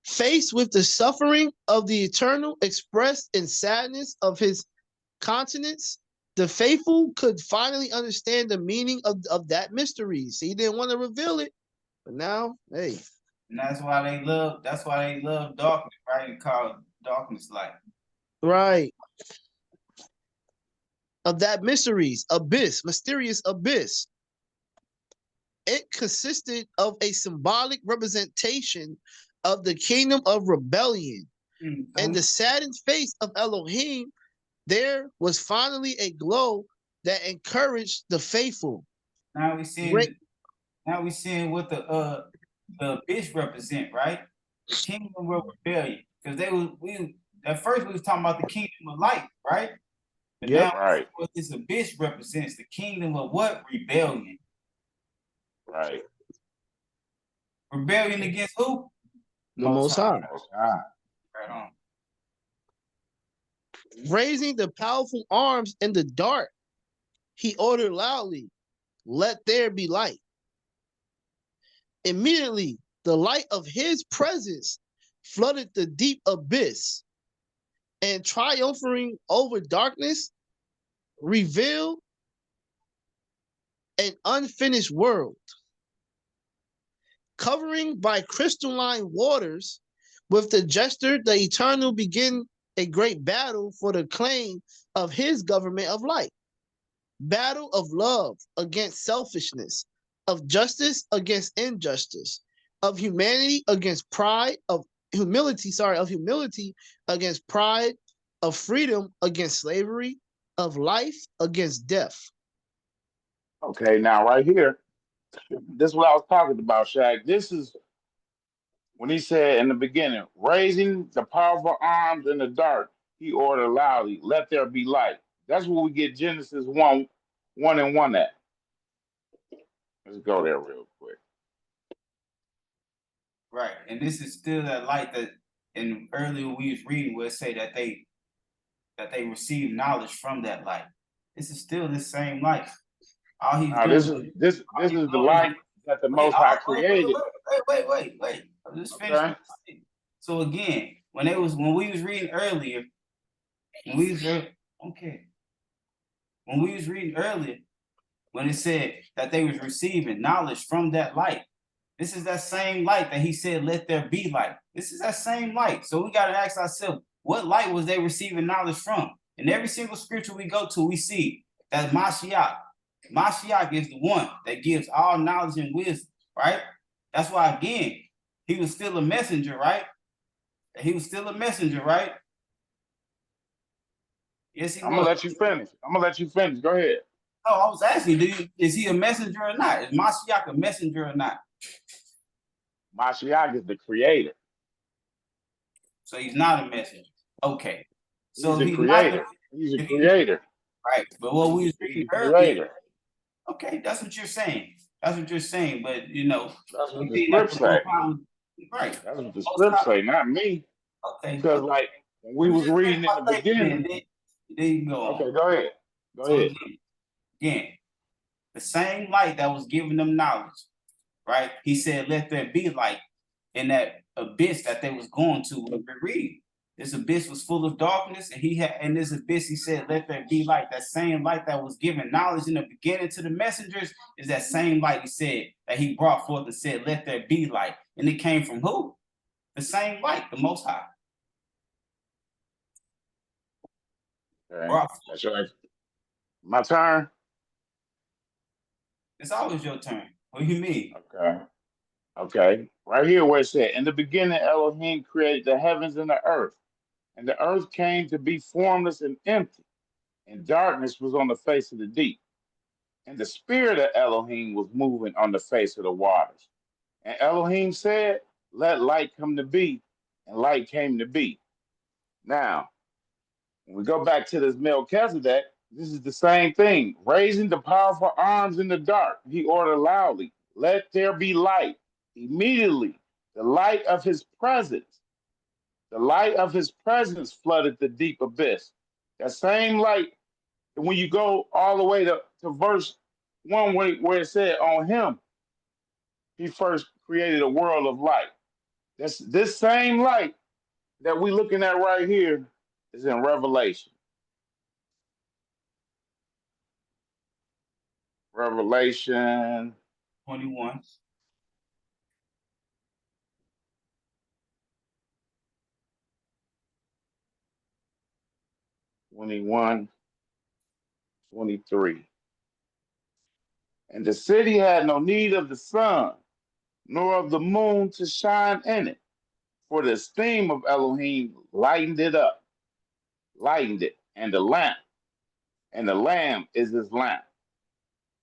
Faced with the suffering of the eternal expressed in sadness of his countenance, the faithful could finally understand the meaning of that mystery. See, he didn't want to reveal it, but now, hey. And that's why they love darkness, right? And call darkness light. Right. Of that mysterious abyss. It consisted of a symbolic representation of the kingdom of rebellion. And the saddened face of Elohim, there was finally a glow that encouraged the faithful. Now we seeing what the abyss represent, right? The kingdom of rebellion. Because at first we was talking about the kingdom of light, right? But now what this abyss represents, the kingdom of what? Rebellion. Right. Rebellion against who? The Most High. Right on. Raising the powerful arms in the dark, he ordered loudly, "Let there be light." Immediately, the light of his presence flooded the deep abyss and, triumphing over darkness, revealed an unfinished world. Covering by crystalline waters, with the gesture, the eternal begin a great battle for the claim of his government of light. Battle of love against selfishness, of justice against injustice, of humanity against pride, of humility against pride, of freedom against slavery, of life against death. Okay, now right here, this is what I was talking about, Shaq. This is when he said in the beginning, raising the powerful arms in the dark, he ordered loudly, "Let there be light." That's where we get Genesis 1:1 at. Let's go there real quick. Right. And this is still that light that earlier we was reading where it say that they received knowledge from that light. This is still the same light. All he's Now doing, this is the light that the Most High created. wait. I'm just Okay. finishing. So again, when we was reading earlier, when we was reading earlier, when it said that they was receiving knowledge from that light, this is that same light that he said, "Let there be light." This is that same light. So we got to ask ourselves, what light was they receiving knowledge from? In every single scripture we go to, we see that Mashiach is the one that gives all knowledge and wisdom, right? That's why, again, he was still a messenger, right? He was still a messenger, right? Yes, he I'm gonna was. let you finish. Go ahead. No, I was asking, is he a messenger or not? Is Mashiach a messenger or not? Mashiach is the creator. So he's not a messenger. Okay. So He's a he's not creator. He's a creator. right. But what we was He's reading a earlier, creator. okay, that's what you're saying. But That's what we the think that scripts the say. Most High right. That's what the Most scripts High, say, not me. okay. Because like when we Let me was just finish reading in my the statement, beginning. then you go on. Okay, go ahead. Go So ahead. again, the same light that was giving them knowledge, right? He said, "Let there be light," in that abyss that they was going to. When we read, this abyss was full of darkness, and in this abyss, he said, "Let there be light." That same light that was giving knowledge in the beginning to the messengers is that same light he said that he brought forth and said, "Let there be light." And it came from who? The same light, the Most High. Okay. That's right. My turn. It's always your turn. What do you mean? Okay. Okay. Right here where it said, in the beginning, Elohim created the heavens and the earth. And the earth came to be formless and empty, and darkness was on the face of the deep. And the spirit of Elohim was moving on the face of the waters. And Elohim said, let light come to be, and light came to be. Now, when we go back to this Melchizedek, this is the same thing. Raising the powerful arms in the dark, he ordered loudly, let there be light. Immediately, the light of his presence flooded the deep abyss. That same light, when you go all the way to verse 1, where it said, on him, he first created a world of light. That's this same light that we're looking at right here is in Revelation. Revelation 21. 21, 23. And the city had no need of the sun, nor of the moon to shine in it, for the esteem of Elohim lightened it, and the Lamb is his lamp.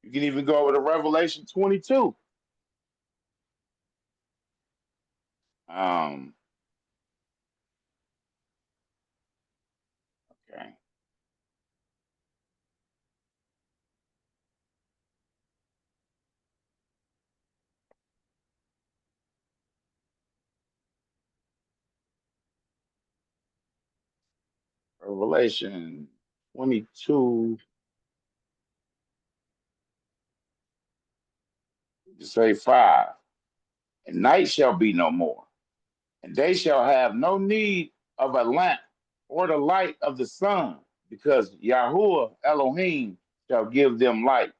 You can even go over to Revelation 22. Okay. Revelation 22, say 5. And night shall be no more, and they shall have no need of a lamp or the light of the sun, because Yahuwah Elohim shall give them light,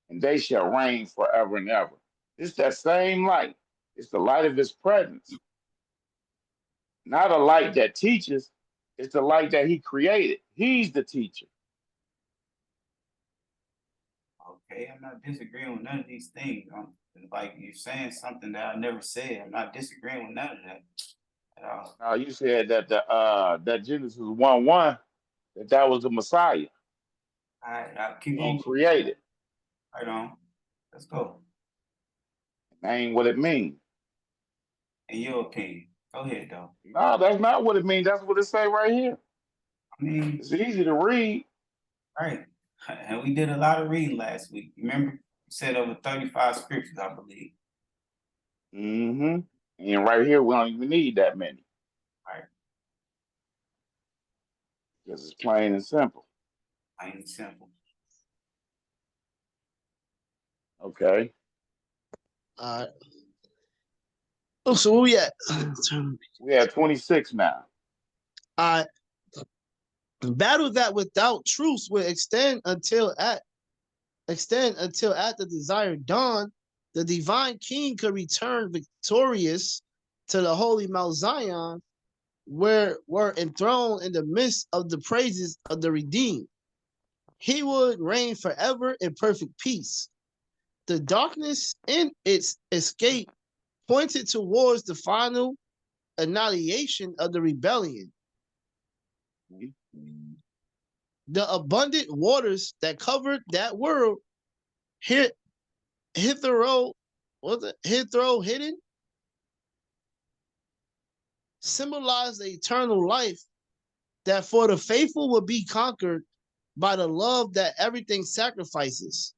and they shall reign forever and ever. It's that same light. It's the light of his presence, not a light that teaches. It's the light that he created. He's the teacher. Okay, I'm not disagreeing with none of these things. Like you're saying something that I never said. I'm not disagreeing with none of that at all. Now you said that that Genesis 1:1, that was the Messiah All right, I'll keep being on. created. Right on. Let's go. That ain't what it means. In your opinion. Go ahead, though. No, that's not what it means. That's what it say right here. I mean, It's easy to read. right. And we did a lot of reading last week. Remember? We said over 35 scriptures, I believe. Mm-hmm. And right here, we don't even need that many. Right. Because it's plain and simple. Plain and simple. Okay. All right. Oh, so where we at? We have 26 now. All right. Battle that without truce will extend until at the desired dawn, the divine king could return victorious to the holy Mount Zion, where were enthroned in the midst of the praises of the redeemed. He would reign forever in perfect peace. The darkness in its escape pointed towards the final annihilation of the rebellion. The abundant waters that covered that world hitherto hidden symbolize the eternal life that for the faithful will be conquered by the love that everything sacrifices.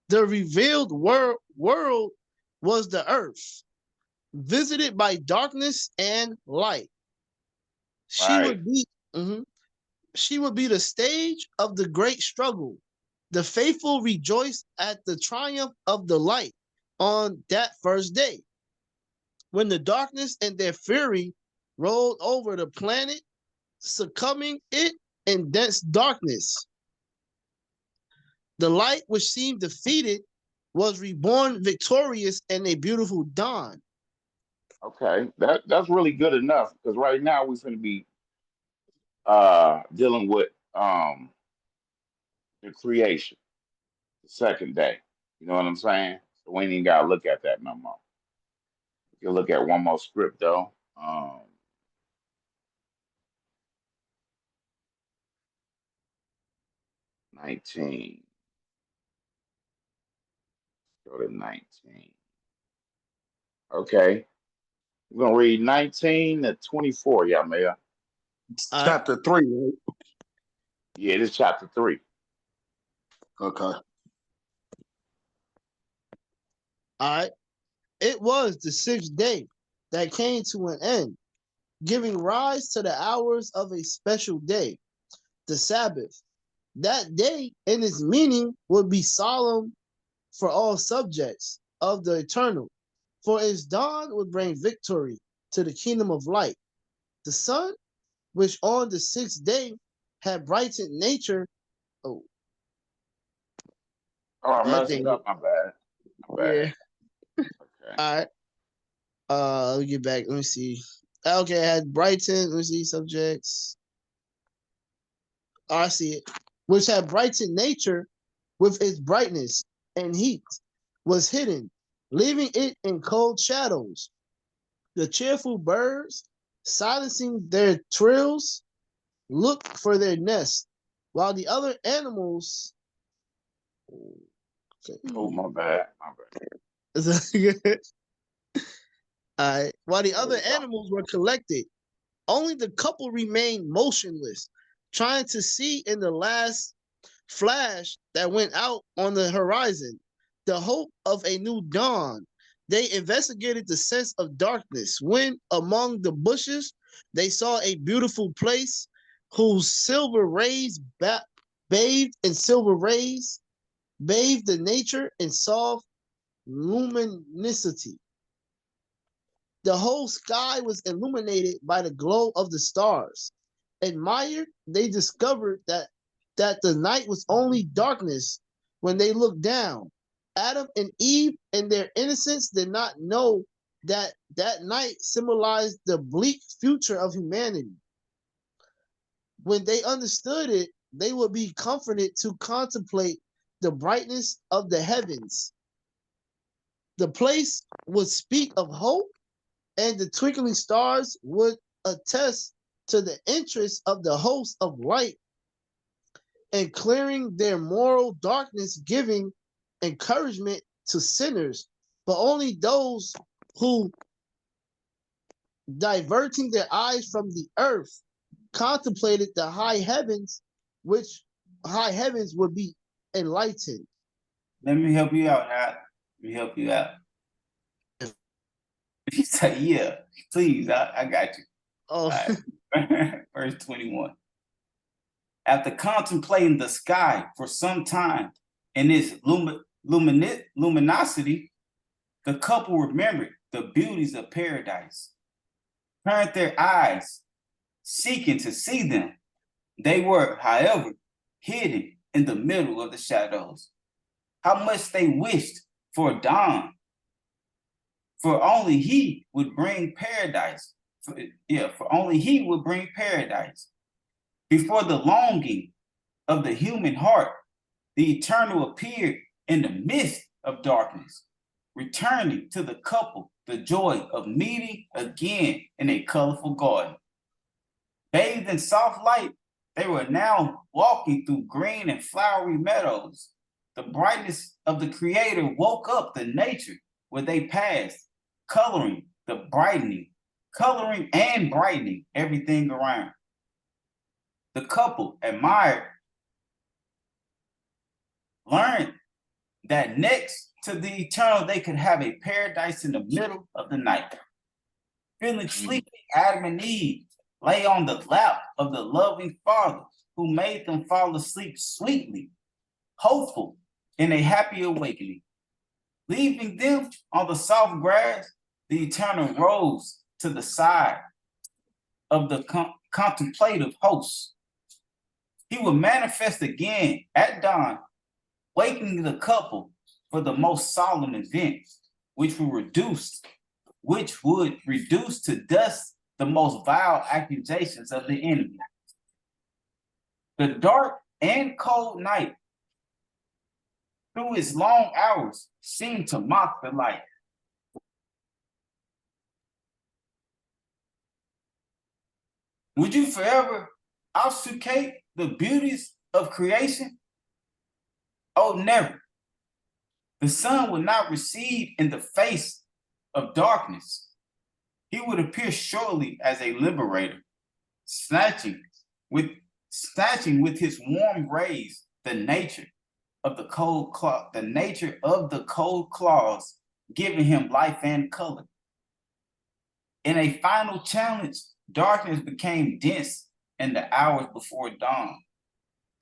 The revealed world was the earth, visited by darkness and light. She Right. would be she would be the stage of the great struggle. The faithful rejoiced at the triumph of the light on that first day, when the darkness and their fury rolled over the planet, succumbing it in dense darkness. The light which seemed defeated was reborn victorious in a beautiful dawn. Okay. That's really good enough because right now we're going to be dealing with the creation, the second day. You know what I'm saying? So we ain't even gotta look at that no more. You can look at one more script though. 19. Go to 19. Okay. We're gonna read 19 to 24, yeah, Mayor. Chapter 3, right? Yeah, this is chapter 3. Okay. All right. It was the sixth day that came to an end, giving rise to the hours of a special day, the Sabbath. That day in its meaning would be solemn for all subjects of the eternal, for its dawn would bring victory to the kingdom of light. The sun, which on the sixth day had brightened nature. Oh, Oh, I that messed thing. it up. My bad. My Yeah. bad. Okay. All right. Let me get back. Let me see. Okay, I had brightened. Let me see subjects. Oh, I see it. Which had brightened nature with its brightness and heat, was hidden, leaving it in cold shadows. The cheerful birds, silencing their trills, look for their nest, while the other animals. Oh, my bad. My bad. While the There other we go. animals were collected, only the couple remained motionless, trying to see in the last flash that went out on the horizon the hope of a new dawn. They investigated the sense of darkness when, among the bushes, they saw a beautiful place whose silver rays bathed in silver rays, bathed the nature in soft luminosity. The whole sky was illuminated by the glow of the stars. Admired, they discovered that the night was only darkness when they looked down. Adam and Eve, in their innocence, did not know that that night symbolized the bleak future of humanity. When they understood it, they would be comforted to contemplate the brightness of the heavens. The place would speak of hope, and the twinkling stars would attest to the interest of the host of light and clearing their moral darkness, giving encouragement to sinners, but only those who, diverting their eyes from the earth, contemplated the high heavens, which high heavens would be enlightened. Let me help you out, Hot. Let me help you out. He said, yeah, please, I got you. Oh, All right. Verse 21. After contemplating the sky for some time and its luminosity, the couple remembered the beauties of paradise, turned their eyes, seeking to see them. They were, however, hidden in the middle of the shadows. How much they wished for dawn, for only he would bring paradise. For only he would bring paradise. Before the longing of the human heart, the eternal appeared in the midst of darkness, returning to the couple the joy of meeting again in a colorful garden. Bathed in soft light, they were now walking through green and flowery meadows. The brightness of the Creator woke up the nature where they passed, coloring and brightening everything around. The couple admired, learned that next to the eternal, they could have a paradise in the middle of the night. Feeling sleepy, Adam and Eve lay on the lap of the loving Father who made them fall asleep sweetly, hopeful in a happy awakening. Leaving them on the soft grass, the eternal rose to the side of the contemplative host. He would manifest again at dawn, waking the couple for the most solemn event, which would reduce to dust the most vile accusations of the enemy. The dark and cold night, through its long hours, seemed to mock the light. Would you forever obfuscate the beauties of creation? Oh, never. The sun would not recede in the face of darkness. He would appear shortly as a liberator, snatching with his warm rays the nature of the cold claws, giving him life and color. In a final challenge, darkness became dense in the hours before dawn.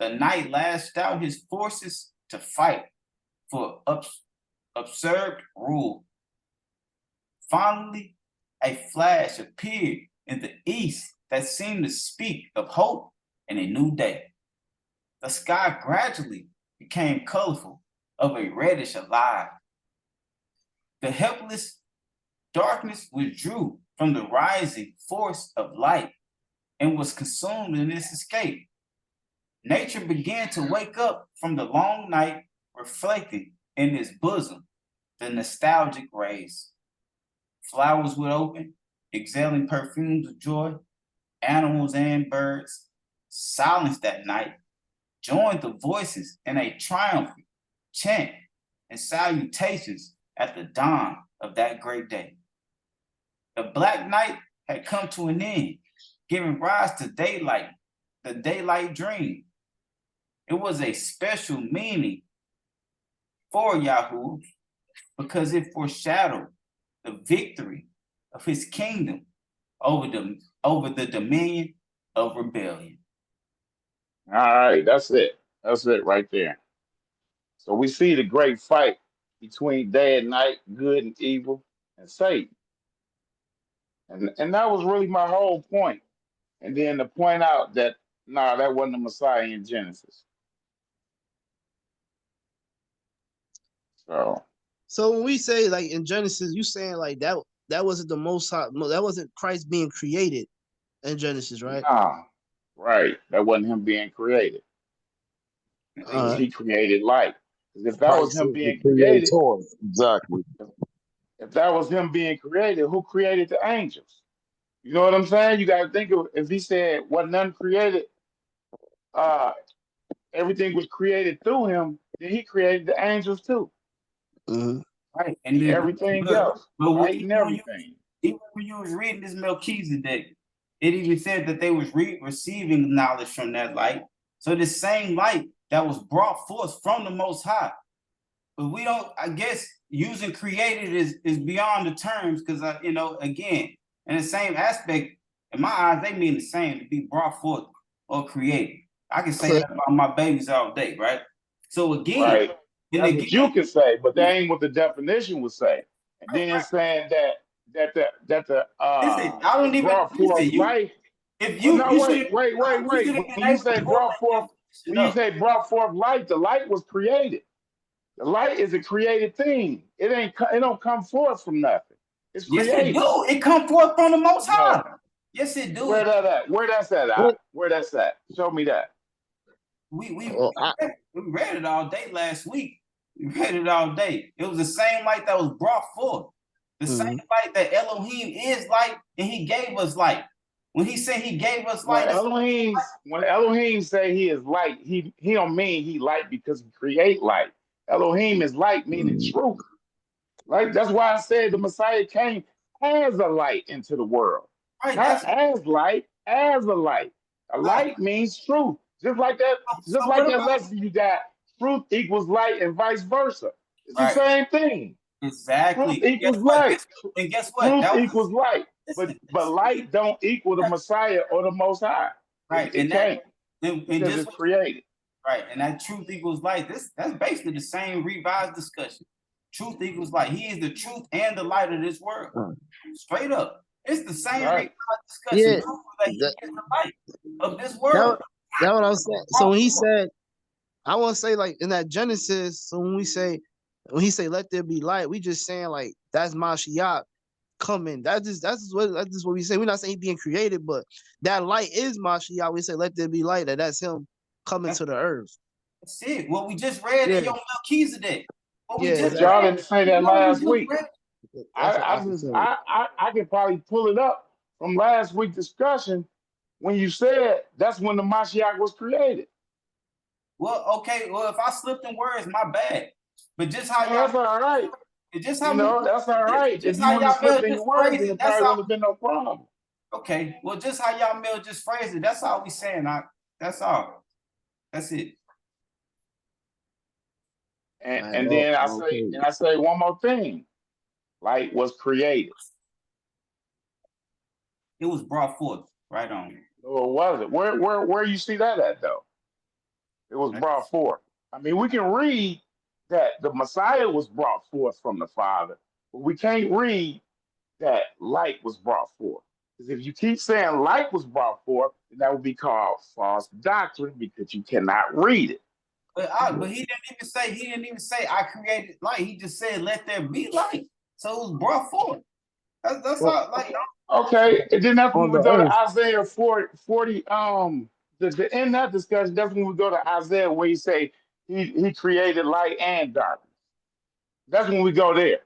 The night lashed out his forces to fight for absurd rule. Finally, a flash appeared in the east that seemed to speak of hope and a new day. The sky gradually became colorful, of a reddish alive. The helpless darkness withdrew from the rising force of light and was consumed in its escape. Nature began to wake up from the long night, reflecting in its bosom the nostalgic rays. Flowers would open, exhaling perfumes of joy. Animals and birds, silenced that night, joined the voices in a triumphant chant and salutations at the dawn of that great day. The black night had come to an end, giving rise to daylight, the daylight dream. It was a special meaning for Yahoo because it foreshadowed the victory of his kingdom over the dominion of rebellion. All right, that's it. That's it right there. So we see the great fight between day and night, good and evil, and Satan. And that was really my whole point. And then to point out that, nah, that wasn't the Messiah in Genesis. So when we say like in Genesis, you saying like that wasn't the Most High, that wasn't Christ being created in Genesis, right? Nah, right. That wasn't him being created. He created light. Because if that was Christ him is the being created, creator. Exactly. if that was him being created, who created the angels? You know what I'm saying? You got to think of, if he said what none created, everything was created through him, then he created the angels too. Mm-hmm. Right. And then, everything else, light and everything. Even when you was reading this Melchizedek, it even said that they was receiving knowledge from that light. So the same light that was brought forth from the Most High. But we don't, I guess, using created is beyond the terms because, again, in the same aspect, in my eyes, they mean the same, to be brought forth or created. I can say that about my babies all day, right? So again, Right. and That's again, what you can say, but that ain't what the definition would say. And then saying that listen, I don't even brought forth listen. life. If Well, no, you should wait. should have When been you able to say pull brought that forth, definition when you up. say brought forth light, the light was created. The light is a created thing. It don't come forth from nothing. It's Yes, it created. do. It come forth from the Most No. High. Yes, it do. Where that at? Where that's at? What? Where that's at? Show me that. We Well, read it all day last week. We read it all day. It was the same light that was brought forth. The same light that Elohim is light, and he gave us light. When he said he gave us light, When Elohim say he is light, he don't mean he light because he create light. Elohim is light, meaning truth. Like that's why I said the Messiah came as a light into the world, right? not as light, as a light. A Right. light means truth, just like that. Just So like what that about lesson you got. Truth equals light, and vice versa. It's the right? same thing. Exactly. Truth equals light. And guess what? Truth That was equals light. listen, But light don't equal the Messiah or the Most High. right. It can't And because just it's created. right. And that truth equals light. That's basically the same revised discussion. Truth equals light. He is the truth and the light of this world. Straight up. It's the same Right. revised discussion. yeah, That he is the light of this that world. that what I was saying. So when he said, I want to say like in that Genesis, so when he say let there be light, we just saying like that's Mashiach coming. That's just what we say. We're not saying he being created, but that light is Mashiach. We say let there be light, that's him coming to the earth. That's it. What we just read Yeah, in your Melchizedek. What we yeah, just But y'all exactly. didn't say that last week. That's what I said. I can probably pull it up from last week's discussion when you said that's when the Mashiach was created. Well, okay. Well, if I slipped in words, my bad. But just how Oh, that's y'all, all right. just You how know, that's all right. If just you how wouldn't have y'all Mel slipped in just your words, phrased then it. it That's probably all. wouldn't have been no problem. Okay. Well, just how y'all Mel just phrased it. That's all we saying. That's all. That's it. And then I say one more thing. Light was created. It was brought forth. Right on. Or was it? Where you see that at though? It was brought forth. I mean, we can read that the Messiah was brought forth from the Father, but we can't read that light was brought forth. Because if you keep saying light was brought forth, then that would be called false doctrine because you cannot read it. But he didn't even say I created light. He just said let there be light. So it was brought forth. That's all. Like Okay, and then that's when On we the go to earth. Isaiah 40 to end that discussion, that's when we go to Isaiah where he say he created light and darkness. That's when we go there.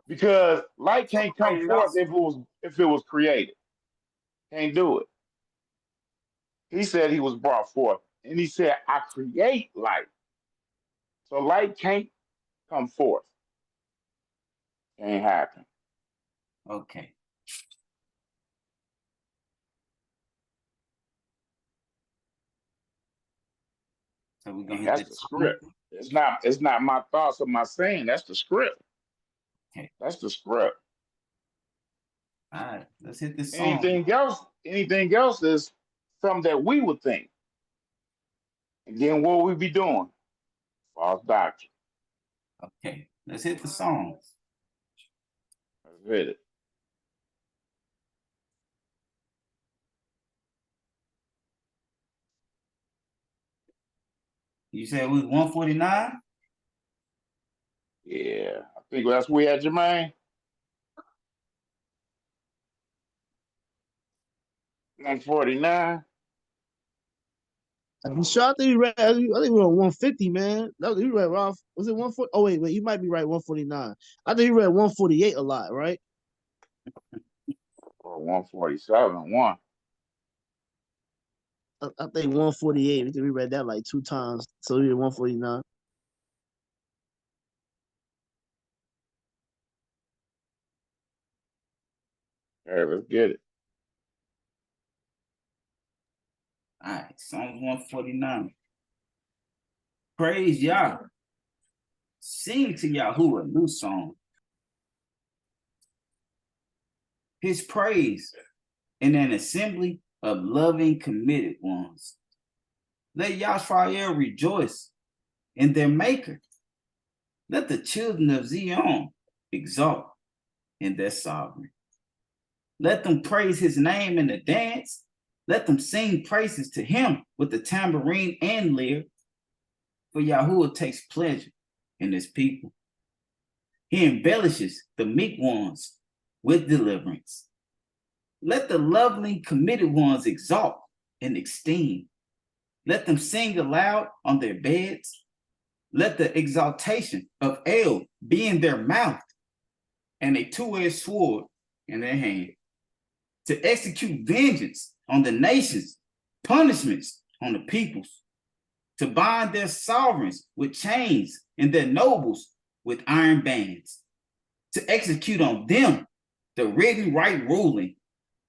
Because light can't come forth if it was created. Can't do it. He said he was brought forth. And he said, I create light. So light can't come forth. Can't happen. okay. So we're gonna And hit that's this. the script. It's not my thoughts or my saying. That's the script. Okay. That's the script. All right. Let's hit this song. Anything else is something that we would think. And then what we be doing? False doctrine. Okay. Let's hit the songs. Let's hit it. You said we 149? Yeah. I think that's where we at, Jermaine. 149. I'm sure I think we read. I think we were 150, man. No, you read Ralph. Was it 140? Oh wait, you might be right. 149. I think you read 148 a lot, right? Or 147. One. I think 148. I think we read that like 2 times. So we read 149. Okay, let's get it. All right. Psalms 149. Praise Yah. Sing to Yahoo a new song. His praise in an assembly of loving, committed ones. Let Yashrael rejoice in their maker. Let the children of Zion exalt in their sovereign. Let them praise his name in the dance. Let them sing praises to him with the tambourine and lyre. For Yahuwah takes pleasure in his people. He embellishes the meek ones with deliverance. Let the lovely, committed ones exalt and esteem. Let them sing aloud on their beds. Let the exaltation of El be in their mouth and a two-edged sword in their hand, to execute vengeance on the nations, punishments on the peoples, to bind their sovereigns with chains and their nobles with iron bands, to execute on them the written right ruling.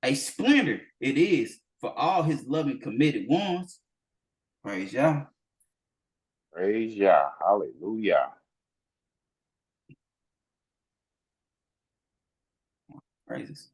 A splendor it is for all his loving, committed ones. Praise Yah. Praise Yah. Hallelujah. Praises.